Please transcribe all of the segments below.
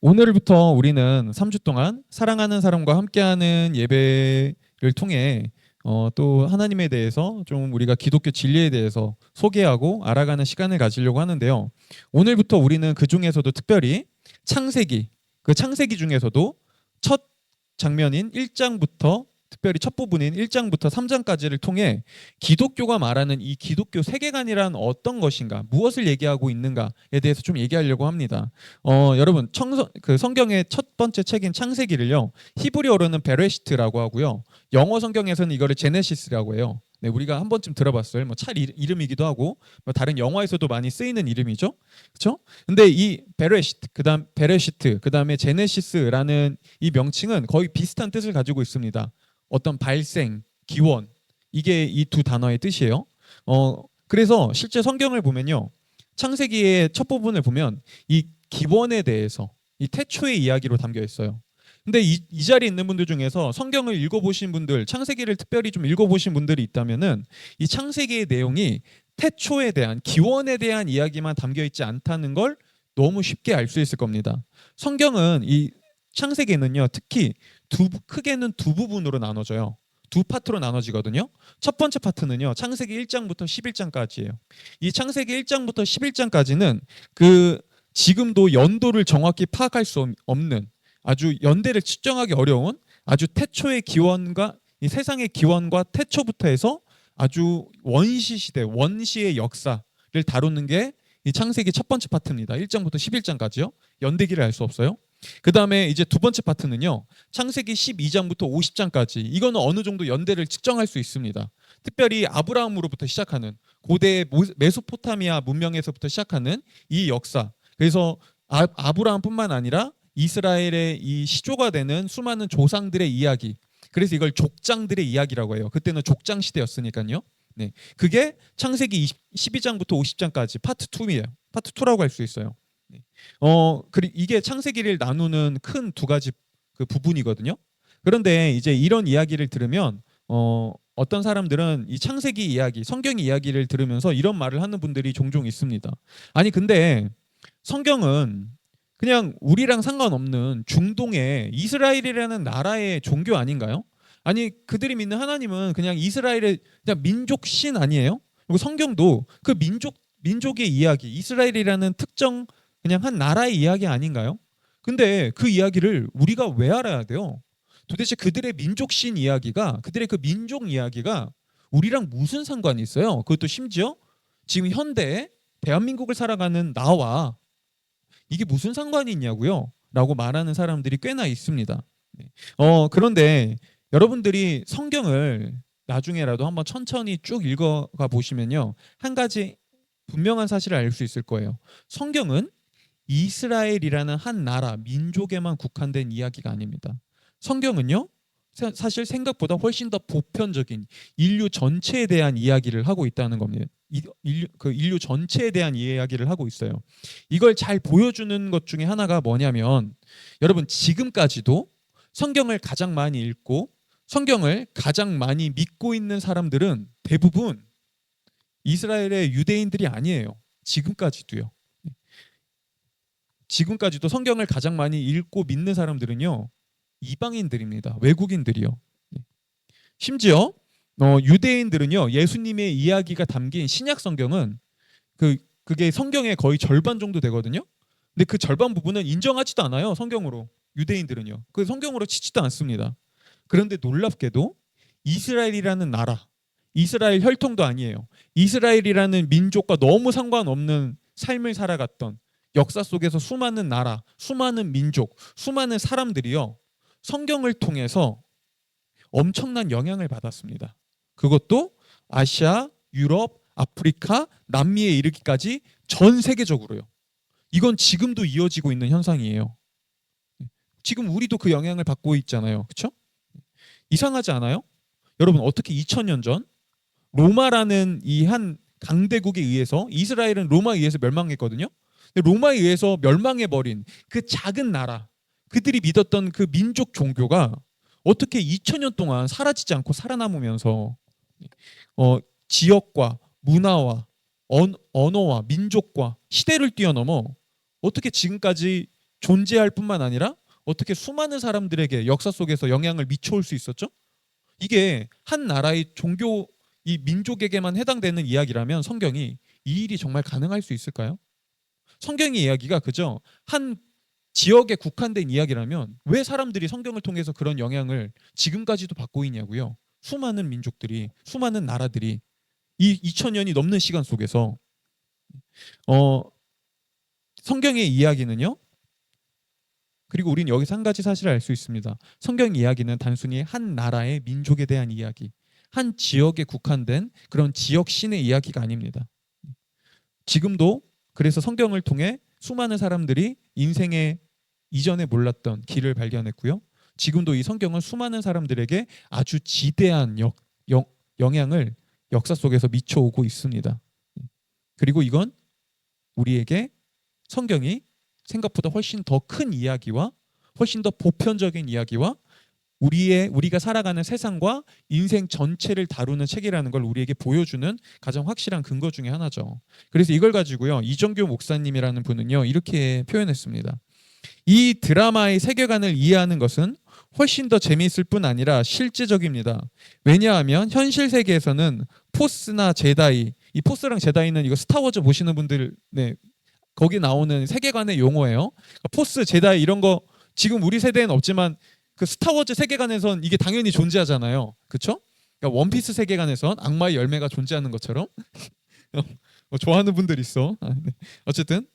오늘부터 우리는 3주 동안 사랑하는 사람과 함께하는 예배를 통해 또 하나님에 대해서 좀 우리가 기독교 진리에 대해서 소개하고 알아가는 시간을 가지려고 하는데요. 오늘부터 우리는 그 중에서도 특별히 창세기, 그 창세기 중에서도 첫 장면인 1장부터 특별히 첫 부분인 1장부터 3장까지를 통해 기독교가 말하는 이 기독교 세계관이란 어떤 것인가, 무엇을 얘기하고 있는가에 대해서 좀 얘기하려고 합니다. 여러분 그 성경의 첫 번째 책인 창세기를요 히브리어로는 베레시트라고 하고요 영어 성경에서는 이거를 제네시스라고 해요. 네, 우리가 한 번쯤 들어봤어요. 뭐 찰 이름이기도 하고 뭐 다른 영화에서도 많이 쓰이는 이름이죠, 그렇죠? 근데 이 베레시트 그다음에 제네시스라는 이 명칭은 거의 비슷한 뜻을 가지고 있습니다. 어떤 발생, 기원, 이게 이 두 단어의 뜻이에요. 그래서 실제 성경을 보면요, 창세기의 첫 부분을 보면 이 기원에 대해서 이 태초의 이야기로 담겨 있어요. 근데 이 자리에 있는 분들 중에서 성경을 읽어보신 분들, 창세기를 특별히 좀 읽어보신 분들이 있다면은 이 창세기의 내용이 태초에 대한, 기원에 대한 이야기만 담겨 있지 않다는 걸 너무 쉽게 알 수 있을 겁니다. 성경은 이 창세기는요 특히 크게는 두 부분으로 나눠져요. 두 파트로 나눠지거든요. 첫 번째 파트는요 창세기 1장부터 11장까지예요. 이 창세기 1장부터 11장까지는 그 지금도 연도를 정확히 파악할 수 없는, 아주 연대를 측정하기 어려운 아주 태초의 기원과 이 세상의 기원과 태초부터 해서 아주 원시 시대, 원시의 역사를 다루는 게 이 창세기 첫 번째 파트입니다. 1장부터 11장까지요. 연대기를 알 수 없어요. 그 다음에 이제 두 번째 파트는요 창세기 12장부터 50장까지, 이거는 어느 정도 연대를 측정할 수 있습니다. 특별히 아브라함으로부터 시작하는 고대 메소포타미아 문명에서부터 시작하는 이 역사, 그래서 아브라함뿐만 아니라 이스라엘의 이 시조가 되는 수많은 조상들의 이야기, 그래서 이걸 족장들의 이야기라고 해요. 그때는 족장 시대였으니까요. 네, 그게 창세기 12장부터 50장까지 파트 2이에요. 파트 2라고 할 수 있어요. 네. 그리고 이게 창세기를 나누는 큰 두 가지 그 부분이거든요. 그런데 이제 이런 이야기를 들으면 어떤 사람들은 이 창세기 이야기, 성경 이야기를 들으면서 이런 말을 하는 분들이 종종 있습니다. 아니 근데 성경은 그냥 우리랑 상관없는 중동의 이스라엘이라는 나라의 종교 아닌가요? 아니 그들이 믿는 하나님은 그냥 이스라엘의 그냥 민족 신 아니에요? 그리고 성경도 그 민족의 이야기, 이스라엘이라는 특정 그냥 한 나라의 이야기 아닌가요? 근데 그 이야기를 우리가 왜 알아야 돼요? 도대체 그들의 민족 신 이야기가, 그들의 그 민족 이야기가 우리랑 무슨 상관이 있어요? 그것도 심지어 지금 현대에 대한민국을 살아가는 나와 이게 무슨 상관이 있냐고요? 라고 말하는 사람들이 꽤나 있습니다. 네. 그런데 여러분들이 성경을 나중에라도 한번 천천히 쭉 읽어가 보시면요, 한 가지 분명한 사실을 알 수 있을 거예요. 성경은 이스라엘이라는 한 나라, 민족에만 국한된 이야기가 아닙니다. 성경은요, 사실 생각보다 훨씬 더 보편적인 인류 전체에 대한 이야기를 하고 있다는 겁니다. 인류 전체에 대한 이야기를 하고 있어요. 이걸 잘 보여주는 것 중에 하나가 뭐냐면, 여러분 지금까지도 성경을 가장 많이 읽고 성경을 가장 많이 믿고 있는 사람들은 대부분 이스라엘의 유대인들이 아니에요. 지금까지도요. 지금까지도 성경을 가장 많이 읽고 믿는 사람들은요 이방인들입니다. 외국인들이요. 심지어 유대인들은요 예수님의 이야기가 담긴 신약 성경은 그게 성경의 거의 절반 정도 되거든요. 근데 그 절반 부분은 인정하지도 않아요. 성경으로. 유대인들은요. 그 성경으로 치지도 않습니다. 그런데 놀랍게도 이스라엘이라는 나라, 이스라엘 혈통도 아니에요. 이스라엘이라는 민족과 너무 상관없는 삶을 살아갔던 역사 속에서 수많은 나라, 수많은 민족, 수많은 사람들이요 성경을 통해서 엄청난 영향을 받았습니다. 그것도 아시아, 유럽, 아프리카, 남미에 이르기까지 전 세계적으로요. 이건 지금도 이어지고 있는 현상이에요. 지금 우리도 그 영향을 받고 있잖아요. 그렇죠? 이상하지 않아요? 여러분 어떻게 2000년 전 로마라는 이 한 강대국에 의해서, 이스라엘은 로마에 의해서 멸망했거든요. 근데 로마에 의해서 멸망해버린 그 작은 나라, 그들이 믿었던 그 민족 종교가 어떻게 2000년 동안 사라지지 않고 살아남으면서 지역과 문화와 언어와 민족과 시대를 뛰어넘어 어떻게 지금까지 존재할 뿐만 아니라 어떻게 수많은 사람들에게 역사 속에서 영향을 미쳐올 수 있었죠? 이게 한 나라의 종교, 이 민족에게만 해당되는 이야기라면 성경이 이 일이 정말 가능할 수 있을까요? 성경의 이야기가 그저 한 지역에 국한된 이야기라면 왜 사람들이 성경을 통해서 그런 영향을 지금까지도 받고 있냐고요. 수많은 민족들이, 수많은 나라들이 이 2000년이 넘는 시간 속에서 성경의 이야기는요. 그리고 우리는 여기서 한 가지 사실을 알 수 있습니다. 성경 이야기는 단순히 한 나라의 민족에 대한 이야기, 한 지역에 국한된 그런 지역 신의 이야기가 아닙니다. 지금도 그래서 성경을 통해 수많은 사람들이 인생의 이전에 몰랐던 길을 발견했고요. 지금도 이 성경은 수많은 사람들에게 아주 지대한 영향을 역사 속에서 미쳐오고 있습니다. 그리고 이건 우리에게 성경이 생각보다 훨씬 더 큰 이야기와 훨씬 더 보편적인 이야기와 우리가 살아가는 세상과 인생 전체를 다루는 책이라는 걸 우리에게 보여주는 가장 확실한 근거 중에 하나죠. 그래서 이걸 가지고요. 이정교 목사님이라는 분은요. 이렇게 표현했습니다. 이 드라마의 세계관을 이해하는 것은 훨씬 더 재미있을 뿐 아니라 실제적입니다. 왜냐하면 현실 세계에서는 포스나 제다이, 이 포스랑 제다이는 이거 스타워즈 보시는 분들 거기 나오는 세계관의 용어예요. 포스, 제다이 이런 거 지금 우리 세대에는 없지만 그 스타워즈 세계관에선 이게 당연히 존재하잖아요. 그렇죠? 그러니까 원피스 세계관에선 악마의 열매가 존재하는 것처럼 좋아하는 분들 있어. 네. 어쨌든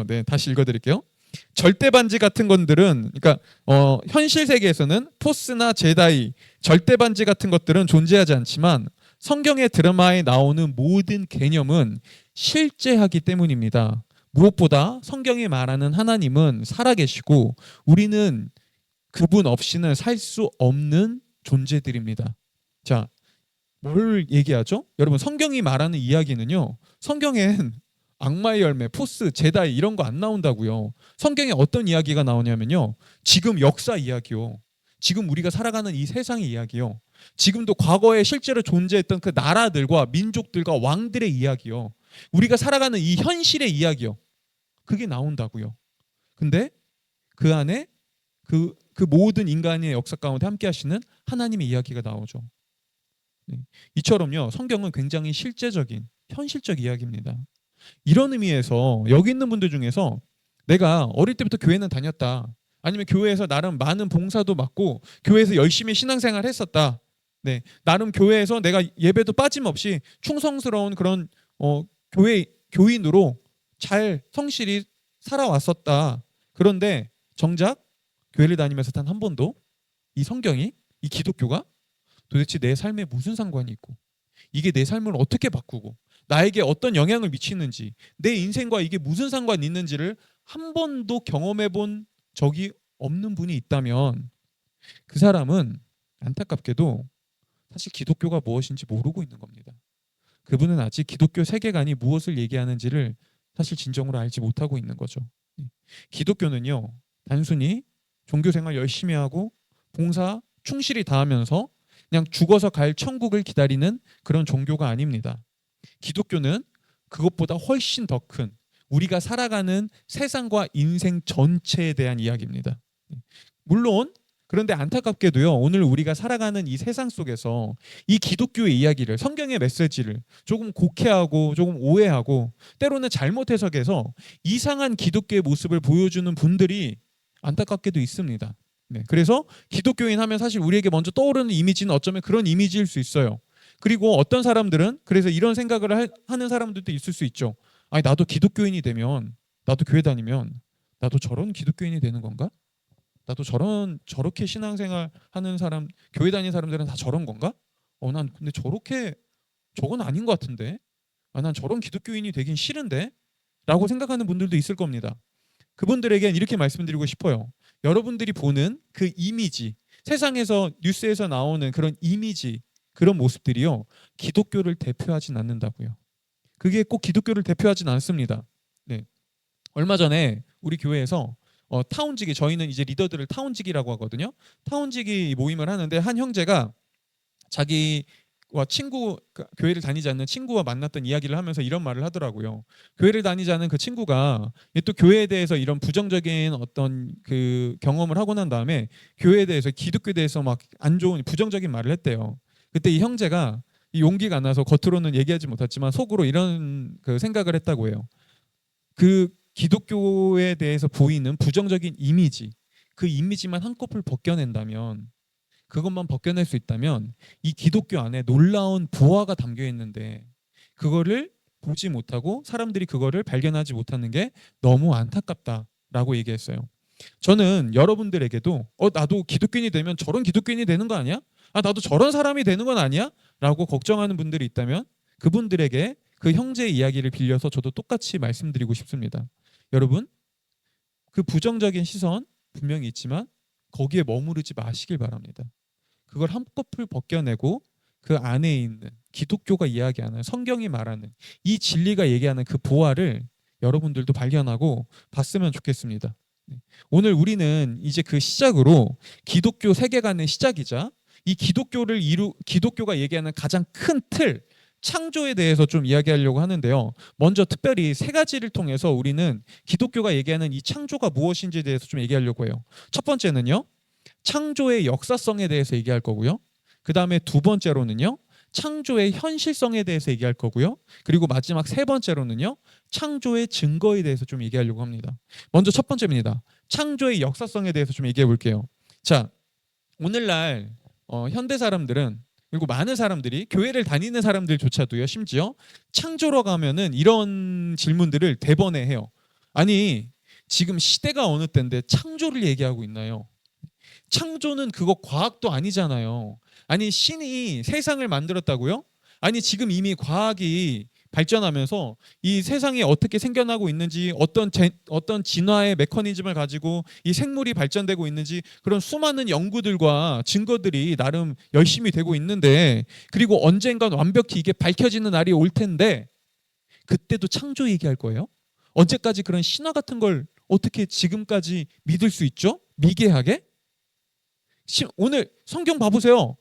네, 다시 읽어드릴게요. 절대 반지 같은 것들은 그러니까 현실 세계에서는 포스나 제다이, 절대 반지 같은 것들은 존재하지 않지만 성경의 드라마에 나오는 모든 개념은 실제하기 때문입니다. 무엇보다 성경이 말하는 하나님은 살아계시고 우리는 그분 없이는 살 수 없는 존재들입니다. 자, 뭘 얘기하죠? 여러분, 성경이 말하는 이야기는요. 성경엔 악마의 열매, 포스, 제다이 이런 거 안 나온다고요. 성경에 어떤 이야기가 나오냐면요. 지금 역사 이야기요. 지금 우리가 살아가는 이 세상의 이야기요. 지금도 과거에 실제로 존재했던 그 나라들과 민족들과 왕들의 이야기요. 우리가 살아가는 이 현실의 이야기요. 그게 나온다고요. 근데 그 안에 그 모든 인간의 역사 가운데 함께 하시는 하나님의 이야기가 나오죠. 네. 이처럼요. 성경은 굉장히 실제적인 현실적 이야기입니다. 이런 의미에서 여기 있는 분들 중에서 내가 어릴 때부터 교회는 다녔다. 아니면 교회에서 나름 많은 봉사도 맡고 교회에서 열심히 신앙생활을 했었다. 네. 나름 교회에서 내가 예배도 빠짐없이 충성스러운 그런 교회 교인으로 잘 성실히 살아왔었다. 그런데 정작 교회를 다니면서 단 한 번도 이 성경이, 이 기독교가 도대체 내 삶에 무슨 상관이 있고 이게 내 삶을 어떻게 바꾸고 나에게 어떤 영향을 미치는지 내 인생과 이게 무슨 상관이 있는지를 한 번도 경험해 본 적이 없는 분이 있다면 그 사람은 안타깝게도 사실 기독교가 무엇인지 모르고 있는 겁니다. 그분은 아직 기독교 세계관이 무엇을 얘기하는지를 사실 진정으로 알지 못하고 있는 거죠. 기독교는요. 단순히 종교생활 열심히 하고 봉사 충실히 다하면서 그냥 죽어서 갈 천국을 기다리는 그런 종교가 아닙니다. 기독교는 그것보다 훨씬 더 큰 우리가 살아가는 세상과 인생 전체에 대한 이야기입니다. 물론 그런데 안타깝게도요. 오늘 우리가 살아가는 이 세상 속에서 이 기독교의 이야기를 성경의 메시지를 조금 곡해하고 조금 오해하고 때로는 잘못 해석해서 이상한 기독교의 모습을 보여주는 분들이 안타깝게도 있습니다. 네, 그래서 기독교인 하면 사실 우리에게 먼저 떠오르는 이미지는 어쩌면 그런 이미지일 수 있어요. 그리고 어떤 사람들은 그래서 이런 생각을 하는 사람들도 있을 수 있죠. 아니 나도 기독교인이 되면 나도 교회 다니면 나도 저런 기독교인이 되는 건가? 나도 저렇게 신앙생활 하는 사람 교회 다니는 사람들은 다 저런 건가? 난 근데 저건 아닌 것 같은데. 난 저런 기독교인이 되긴 싫은데 라고 생각하는 분들도 있을 겁니다. 그분들에겐 이렇게 말씀드리고 싶어요. 여러분들이 보는 그 이미지, 세상에서 뉴스에서 나오는 그런 이미지, 그런 모습들이요. 기독교를 대표하진 않는다고요. 그게 꼭 기독교를 대표하진 않습니다. 네. 얼마 전에 우리 교회에서 타운지기, 저희는 이제 리더들을 타운지기라고 하거든요. 타운지기 모임을 하는데 한 형제가 자기 교회를 다니지 않는 친구와 만났던 이야기를 하면서 이런 말을 하더라고요. 교회를 다니지 않은 그 친구가 또 교회에 대해서 이런 부정적인 어떤 그 경험을 하고 난 다음에 교회에 대해서, 기독교에 대해서 막 안 좋은 부정적인 말을 했대요. 그때 이 형제가 이 용기가 안 나서 겉으로는 얘기하지 못했지만 속으로 이런 그 생각을 했다고 해요. 그 기독교에 대해서 보이는 부정적인 이미지, 그 이미지만 한꺼풀 벗겨낸다면, 그것만 벗겨낼 수 있다면 이 기독교 안에 놀라운 부활가 담겨 있는데 그거를 보지 못하고 사람들이 그거를 발견하지 못하는 게 너무 안타깝다라고 얘기했어요. 저는 여러분들에게도 나도 기독교인이 되면 저런 기독교인이 되는 거 아니야? 나도 저런 사람이 되는 건 아니야? 라고 걱정하는 분들이 있다면 그분들에게 그 형제의 이야기를 빌려서 저도 똑같이 말씀드리고 싶습니다. 여러분, 그 부정적인 시선 분명히 있지만 거기에 머무르지 마시길 바랍니다. 그걸 한꺼풀 벗겨내고 그 안에 있는 기독교가 이야기하는, 성경이 말하는 이 진리가 얘기하는 그 보화를 여러분들도 발견하고 봤으면 좋겠습니다. 오늘 우리는 이제 그 시작으로 기독교 세계관의 시작이자 이 기독교가 얘기하는 가장 큰 틀, 창조에 대해서 좀 이야기하려고 하는데요. 먼저 특별히 세 가지를 통해서 우리는 기독교가 얘기하는 이 창조가 무엇인지에 대해서 좀 얘기하려고 해요. 첫 번째는요, 창조의 역사성에 대해서 얘기할 거고요. 그 다음에 두 번째로는요, 창조의 현실성에 대해서 얘기할 거고요. 그리고 마지막 세 번째로는요, 창조의 증거에 대해서 좀 얘기하려고 합니다. 먼저 첫 번째입니다. 창조의 역사성에 대해서 좀 얘기해 볼게요. 자, 오늘날 현대 사람들은, 그리고 많은 사람들이, 교회를 다니는 사람들조차도요, 심지어 창조로 가면은 이런 질문들을 대번에 해요. 아니, 지금 시대가 어느 때인데 창조를 얘기하고 있나요? 창조는 그거 과학도 아니잖아요. 아니, 신이 세상을 만들었다고요? 아니, 지금 이미 과학이 발전하면서 이 세상이 어떻게 생겨나고 있는지, 어떤 진화의 메커니즘을 가지고 이 생물이 발전되고 있는지, 그런 수많은 연구들과 증거들이 나름 열심히 되고 있는데, 그리고 언젠간 완벽히 이게 밝혀지는 날이 올 텐데 그때도 창조 얘기할 거예요? 언제까지 그런 신화 같은 걸 어떻게 지금까지 믿을 수 있죠? 미개하게? 오늘 성경 봐보세요.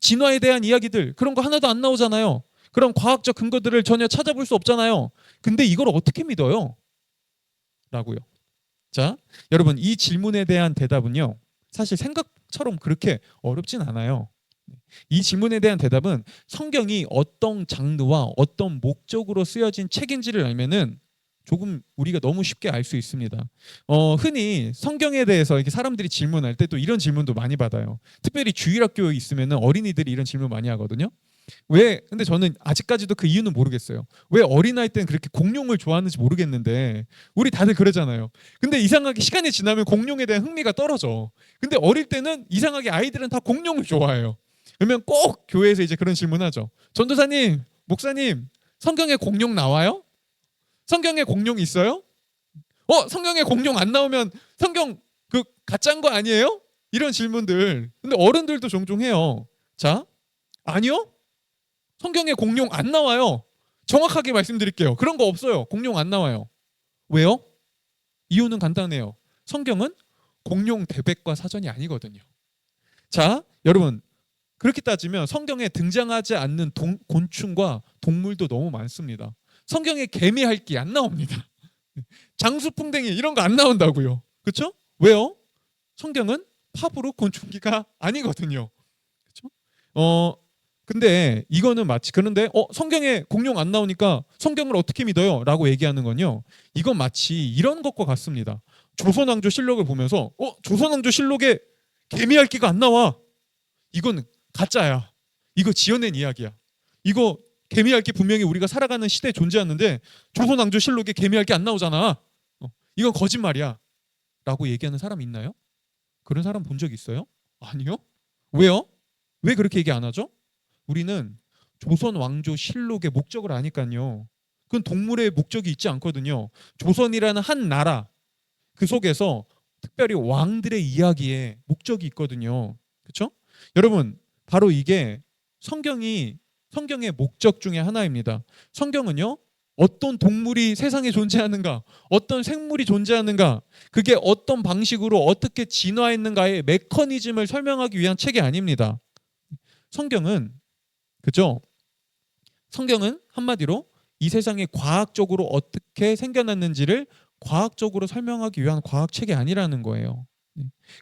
진화에 대한 이야기들, 그런 거 하나도 안 나오잖아요. 그런 과학적 근거들을 전혀 찾아볼 수 없잖아요. 근데 이걸 어떻게 믿어요? 라고요. 자, 여러분, 이 질문에 대한 대답은요, 사실 생각처럼 그렇게 어렵진 않아요. 이 질문에 대한 대답은 성경이 어떤 장르와 어떤 목적으로 쓰여진 책인지를 알면은 조금 우리가 너무 쉽게 알 수 있습니다. 흔히 성경에 대해서 이렇게 사람들이 질문할 때 또 이런 질문도 많이 받아요. 특별히 주일학교에 있으면은 어린이들이 이런 질문 많이 하거든요. 근데 저는 아직까지도 그 이유는 모르겠어요. 왜 어린아이 때는 그렇게 공룡을 좋아하는지 모르겠는데, 우리 다들 그러잖아요. 근데 이상하게 시간이 지나면 공룡에 대한 흥미가 떨어져. 근데 어릴 때는 이상하게 아이들은 다 공룡을 좋아해요. 그러면 꼭 교회에서 이제 그런 질문하죠. 전도사님, 목사님, 성경에 공룡 나와요? 성경에 공룡 있어요? 성경에 공룡 안 나오면 성경 그 가짜인 거 아니에요? 이런 질문들. 근데 어른들도 종종 해요. 자, 아니요? 성경에 공룡 안 나와요. 정확하게 말씀드릴게요. 그런 거 없어요. 공룡 안 나와요. 왜요? 이유는 간단해요. 성경은 공룡 대백과 사전이 아니거든요. 자, 여러분, 그렇게 따지면 성경에 등장하지 않는 곤충과 동물도 너무 많습니다. 성경에 개미핥기 안 나옵니다. 장수풍뎅이 이런 거 안 나온다고요. 그렇죠? 왜요? 성경은 팝으로 곤충기가 아니거든요. 그렇죠? 근데 이거는 마치, 그런데 성경에 공룡 안 나오니까 성경을 어떻게 믿어요? 라고 얘기하는 건요, 이건 마치 이런 것과 같습니다. 조선왕조 실록을 보면서 조선왕조 실록에 개미핥기가 안 나와. 이건 가짜야. 이거 지어낸 이야기야. 이거 개미핥기 분명히 우리가 살아가는 시대에 존재하는데 조선왕조 실록에 개미핥기 안 나오잖아. 이건 거짓말이야. 라고 얘기하는 사람 있나요? 그런 사람 본 적 있어요? 아니요. 왜요? 왜 그렇게 얘기 안 하죠? 우리는 조선 왕조 실록의 목적을 아니까요. 그건 동물의 목적이 있지 않거든요. 조선이라는 한 나라, 그 속에서 특별히 왕들의 이야기에 목적이 있거든요. 그렇죠? 여러분, 바로 이게 성경의 목적 중에 하나입니다. 성경은요, 어떤 동물이 세상에 존재하는가, 어떤 생물이 존재하는가, 그게 어떤 방식으로 어떻게 진화했는가의 메커니즘을 설명하기 위한 책이 아닙니다. 성경은 그죠? 성경은 한마디로 이 세상이 과학적으로 어떻게 생겨났는지를 과학적으로 설명하기 위한 과학책이 아니라는 거예요.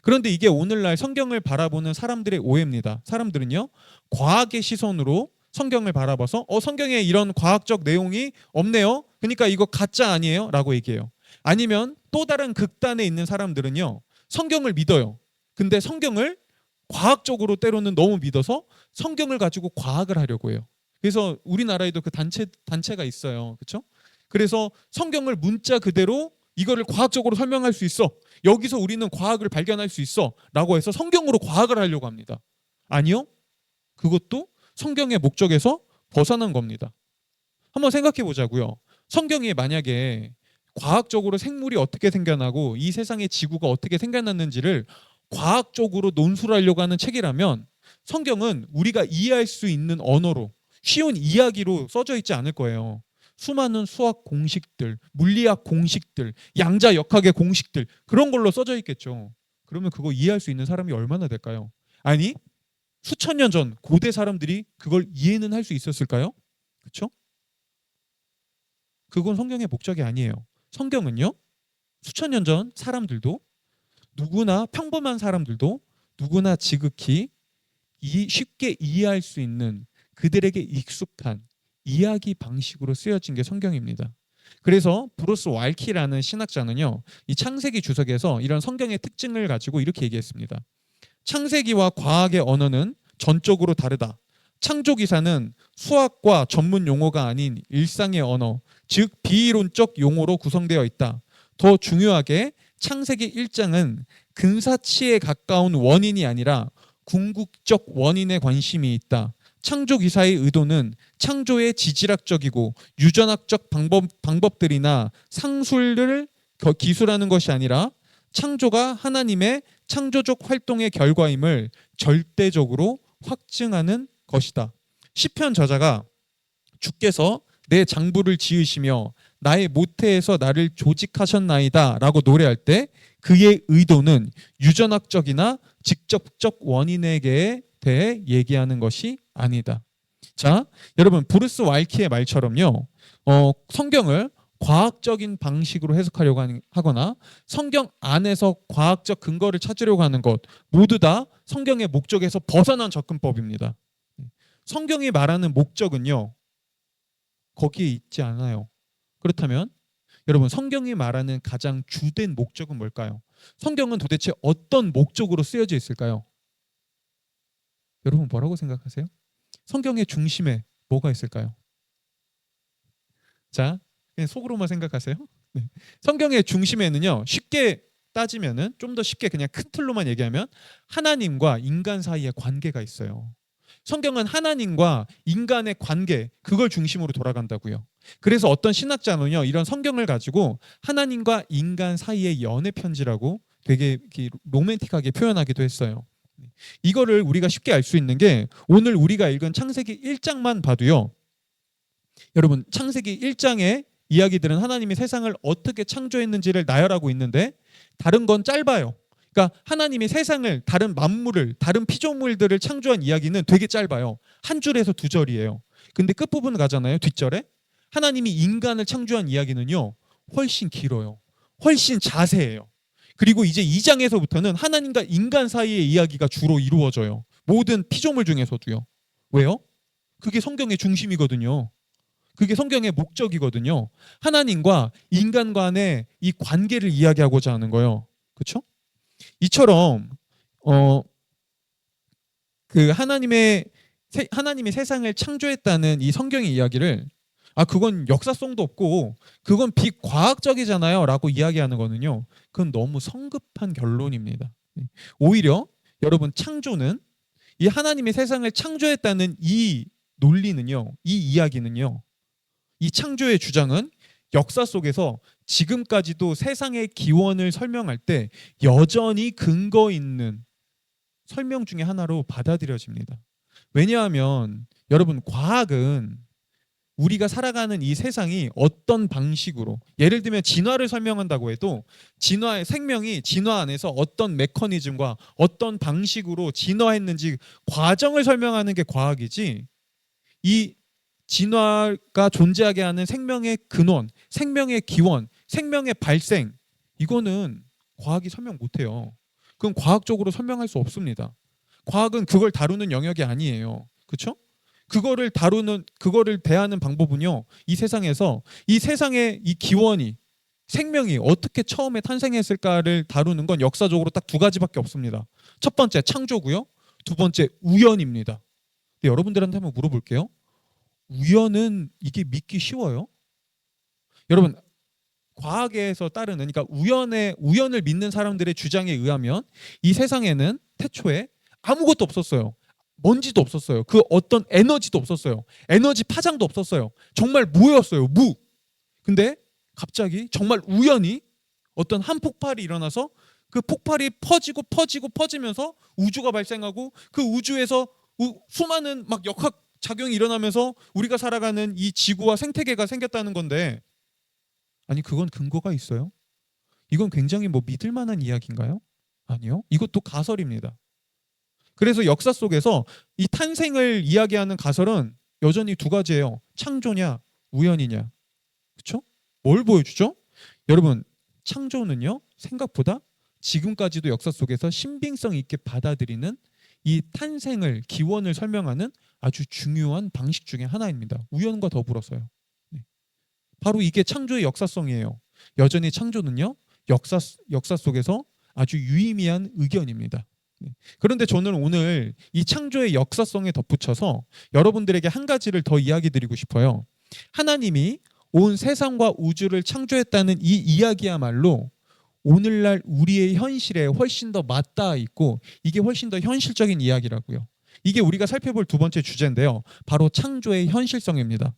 그런데 이게 오늘날 성경을 바라보는 사람들의 오해입니다. 사람들은요, 과학의 시선으로 성경을 바라봐서 성경에 이런 과학적 내용이 없네요. 그러니까 이거 가짜 아니에요? 라고 얘기해요. 아니면 또 다른 극단에 있는 사람들은요, 성경을 믿어요. 근데 성경을 과학적으로 때로는 너무 믿어서 성경을 가지고 과학을 하려고 해요. 그래서 우리나라에도 그 단체가 있어요. 그렇죠? 그래서 성경을 문자 그대로 이거를 과학적으로 설명할 수 있어. 여기서 우리는 과학을 발견할 수 있어. 라고 해서 성경으로 과학을 하려고 합니다. 아니요. 그것도 성경의 목적에서 벗어난 겁니다. 한번 생각해 보자고요. 성경이 만약에 과학적으로 생물이 어떻게 생겨나고 이 세상의 지구가 어떻게 생겨났는지를 과학적으로 논술을 하려고 하는 책이라면 성경은 우리가 이해할 수 있는 언어로 쉬운 이야기로 써져 있지 않을 거예요. 수많은 수학 공식들, 물리학 공식들, 양자역학의 공식들 그런 걸로 써져 있겠죠. 그러면 그거 이해할 수 있는 사람이 얼마나 될까요? 아니, 수천 년 전 고대 사람들이 그걸 이해는 할 수 있었을까요? 그렇죠? 그건 성경의 목적이 아니에요. 성경은요, 수천 년 전 사람들도 누구나 평범한 사람들도 누구나 지극히 쉽게 이해할 수 있는 그들에게 익숙한 이야기 방식으로 쓰여진 게 성경입니다. 그래서 브루스 왈키라는 신학자는요, 이 창세기 주석에서 이런 성경의 특징을 가지고 이렇게 얘기했습니다. 창세기와 과학의 언어는 전적으로 다르다. 창조기사는 수학과 전문 용어가 아닌 일상의 언어, 즉 비이론적 용어로 구성되어 있다. 더 중요하게 창세기 1장은 근사치에 가까운 원인이 아니라 궁극적 원인에 관심이 있다. 창조기사의 의도는 창조의 지질학적이고 유전학적 방법들이나 상술을 기술하는 것이 아니라 창조가 하나님의 창조적 활동의 결과임을 절대적으로 확증하는 것이다. 시편 저자가 주께서 내 장부를 지으시며 나의 모태에서 나를 조직하셨나이다 라고 노래할 때 그의 의도는 유전학적이나 직접적 원인에 대해 얘기하는 것이 아니다. 자, 여러분 브루스 왈키의 말처럼요, 성경을 과학적인 방식으로 해석하려고 하거나 성경 안에서 과학적 근거를 찾으려고 하는 것 모두 다 성경의 목적에서 벗어난 접근법입니다. 성경이 말하는 목적은요, 거기에 있지 않아요. 그렇다면 여러분, 성경이 말하는 가장 주된 목적은 뭘까요? 성경은 도대체 어떤 목적으로 쓰여져 있을까요? 여러분 뭐라고 생각하세요? 성경의 중심에 뭐가 있을까요? 자, 그냥 속으로만 생각하세요. 네. 성경의 중심에는요, 쉽게 따지면은 좀 더 쉽게 그냥 큰 틀로만 얘기하면 하나님과 인간 사이의 관계가 있어요. 성경은 하나님과 인간의 관계, 그걸 중심으로 돌아간다고요. 그래서 어떤 신학자는요, 이런 성경을 가지고 하나님과 인간 사이의 연애 편지라고 되게 로맨틱하게 표현하기도 했어요. 이거를 우리가 쉽게 알 수 있는 게 오늘 우리가 읽은 창세기 1장만 봐도요, 여러분 창세기 1장의 이야기들은 하나님이 세상을 어떻게 창조했는지를 나열하고 있는데 다른 건 짧아요. 그러니까 하나님이 세상을, 다른 만물을, 다른 피조물들을 창조한 이야기는 되게 짧아요. 한 줄에서 두 절이에요. 근데 끝부분 가잖아요. 뒷절에 하나님이 인간을 창조한 이야기는요, 훨씬 길어요. 훨씬 자세해요. 그리고 이제 2장에서부터는 하나님과 인간 사이의 이야기가 주로 이루어져요. 모든 피조물 중에서도요. 왜요? 그게 성경의 중심이거든요. 그게 성경의 목적이거든요. 하나님과 인간 간의 이 관계를 이야기하고자 하는 거예요. 그렇죠? 이처럼 그 하나님이 세상을 창조했다는 이 성경의 이야기를 그건 역사성도 없고 그건 비과학적이잖아요 라고 이야기하는 거는요, 그건 너무 성급한 결론입니다. 오히려 여러분, 창조는, 이 하나님이 세상을 창조했다는 이 논리는요, 이 이야기는요, 이 창조의 주장은 역사 속에서 지금까지도 세상의 기원을 설명할 때 여전히 근거 있는 설명 중에 하나로 받아들여집니다. 왜냐하면 여러분, 과학은 우리가 살아가는 이 세상이 어떤 방식으로, 예를 들면 진화를 설명한다고 해도 진화의 생명이 진화 안에서 어떤 메커니즘과 어떤 방식으로 진화했는지 과정을 설명하는 게 과학이지, 이 진화가 존재하게 하는 생명의 근원, 생명의 기원, 생명의 발생, 이거는 과학이 설명 못해요. 그건 과학적으로 설명할 수 없습니다. 과학은 그걸 다루는 영역이 아니에요. 그렇죠? 그거를 대하는 방법은요, 이 세상에서 이 세상의 이 기원이, 생명이 어떻게 처음에 탄생했을까를 다루는 건 역사적으로 딱 두 가지밖에 없습니다. 첫 번째 창조고요, 두 번째 우연입니다. 근데 여러분들한테 한번 물어볼게요. 우연은 이게 믿기 쉬워요? 여러분, 과학에서 따르는, 그러니까 우연을 믿는 사람들의 주장에 의하면 이 세상에는 태초에 아무것도 없었어요. 먼지도 없었어요. 그 어떤 에너지도 없었어요. 에너지 파장도 없었어요. 정말 무였어요. 무. 근데 갑자기 정말 우연히 어떤 한 폭발이 일어나서 그 폭발이 퍼지면서 우주가 발생하고, 그 우주에서 수많은 막 역학 작용이 일어나면서 우리가 살아가는 이 지구와 생태계가 생겼다는 건데, 아니 그건 근거가 있어요? 이건 굉장히 뭐 믿을 만한 이야기인가요? 아니요. 이것도 가설입니다. 그래서 역사 속에서 이 탄생을 이야기하는 가설은 여전히 두 가지예요. 창조냐, 우연이냐. 그렇죠? 뭘 보여주죠? 여러분, 창조는요, 생각보다 지금까지도 역사 속에서 신빙성 있게 받아들이는 이 탄생을, 기원을 설명하는 아주 중요한 방식 중에 하나입니다. 우연과 더불어서요. 네. 바로 이게 창조의 역사성이에요. 여전히 창조는요, 역사 속에서 아주 유의미한 의견입니다. 네. 그런데 저는 오늘 이 창조의 역사성에 덧붙여서 여러분들에게 한 가지를 더 이야기 드리고 싶어요. 하나님이 온 세상과 우주를 창조했다는 이 이야기야말로 오늘날 우리의 현실에 훨씬 더 맞닿아 있고, 이게 훨씬 더 현실적인 이야기라고요. 이게 우리가 살펴볼 두 번째 주제인데요. 바로 창조의 현실성입니다.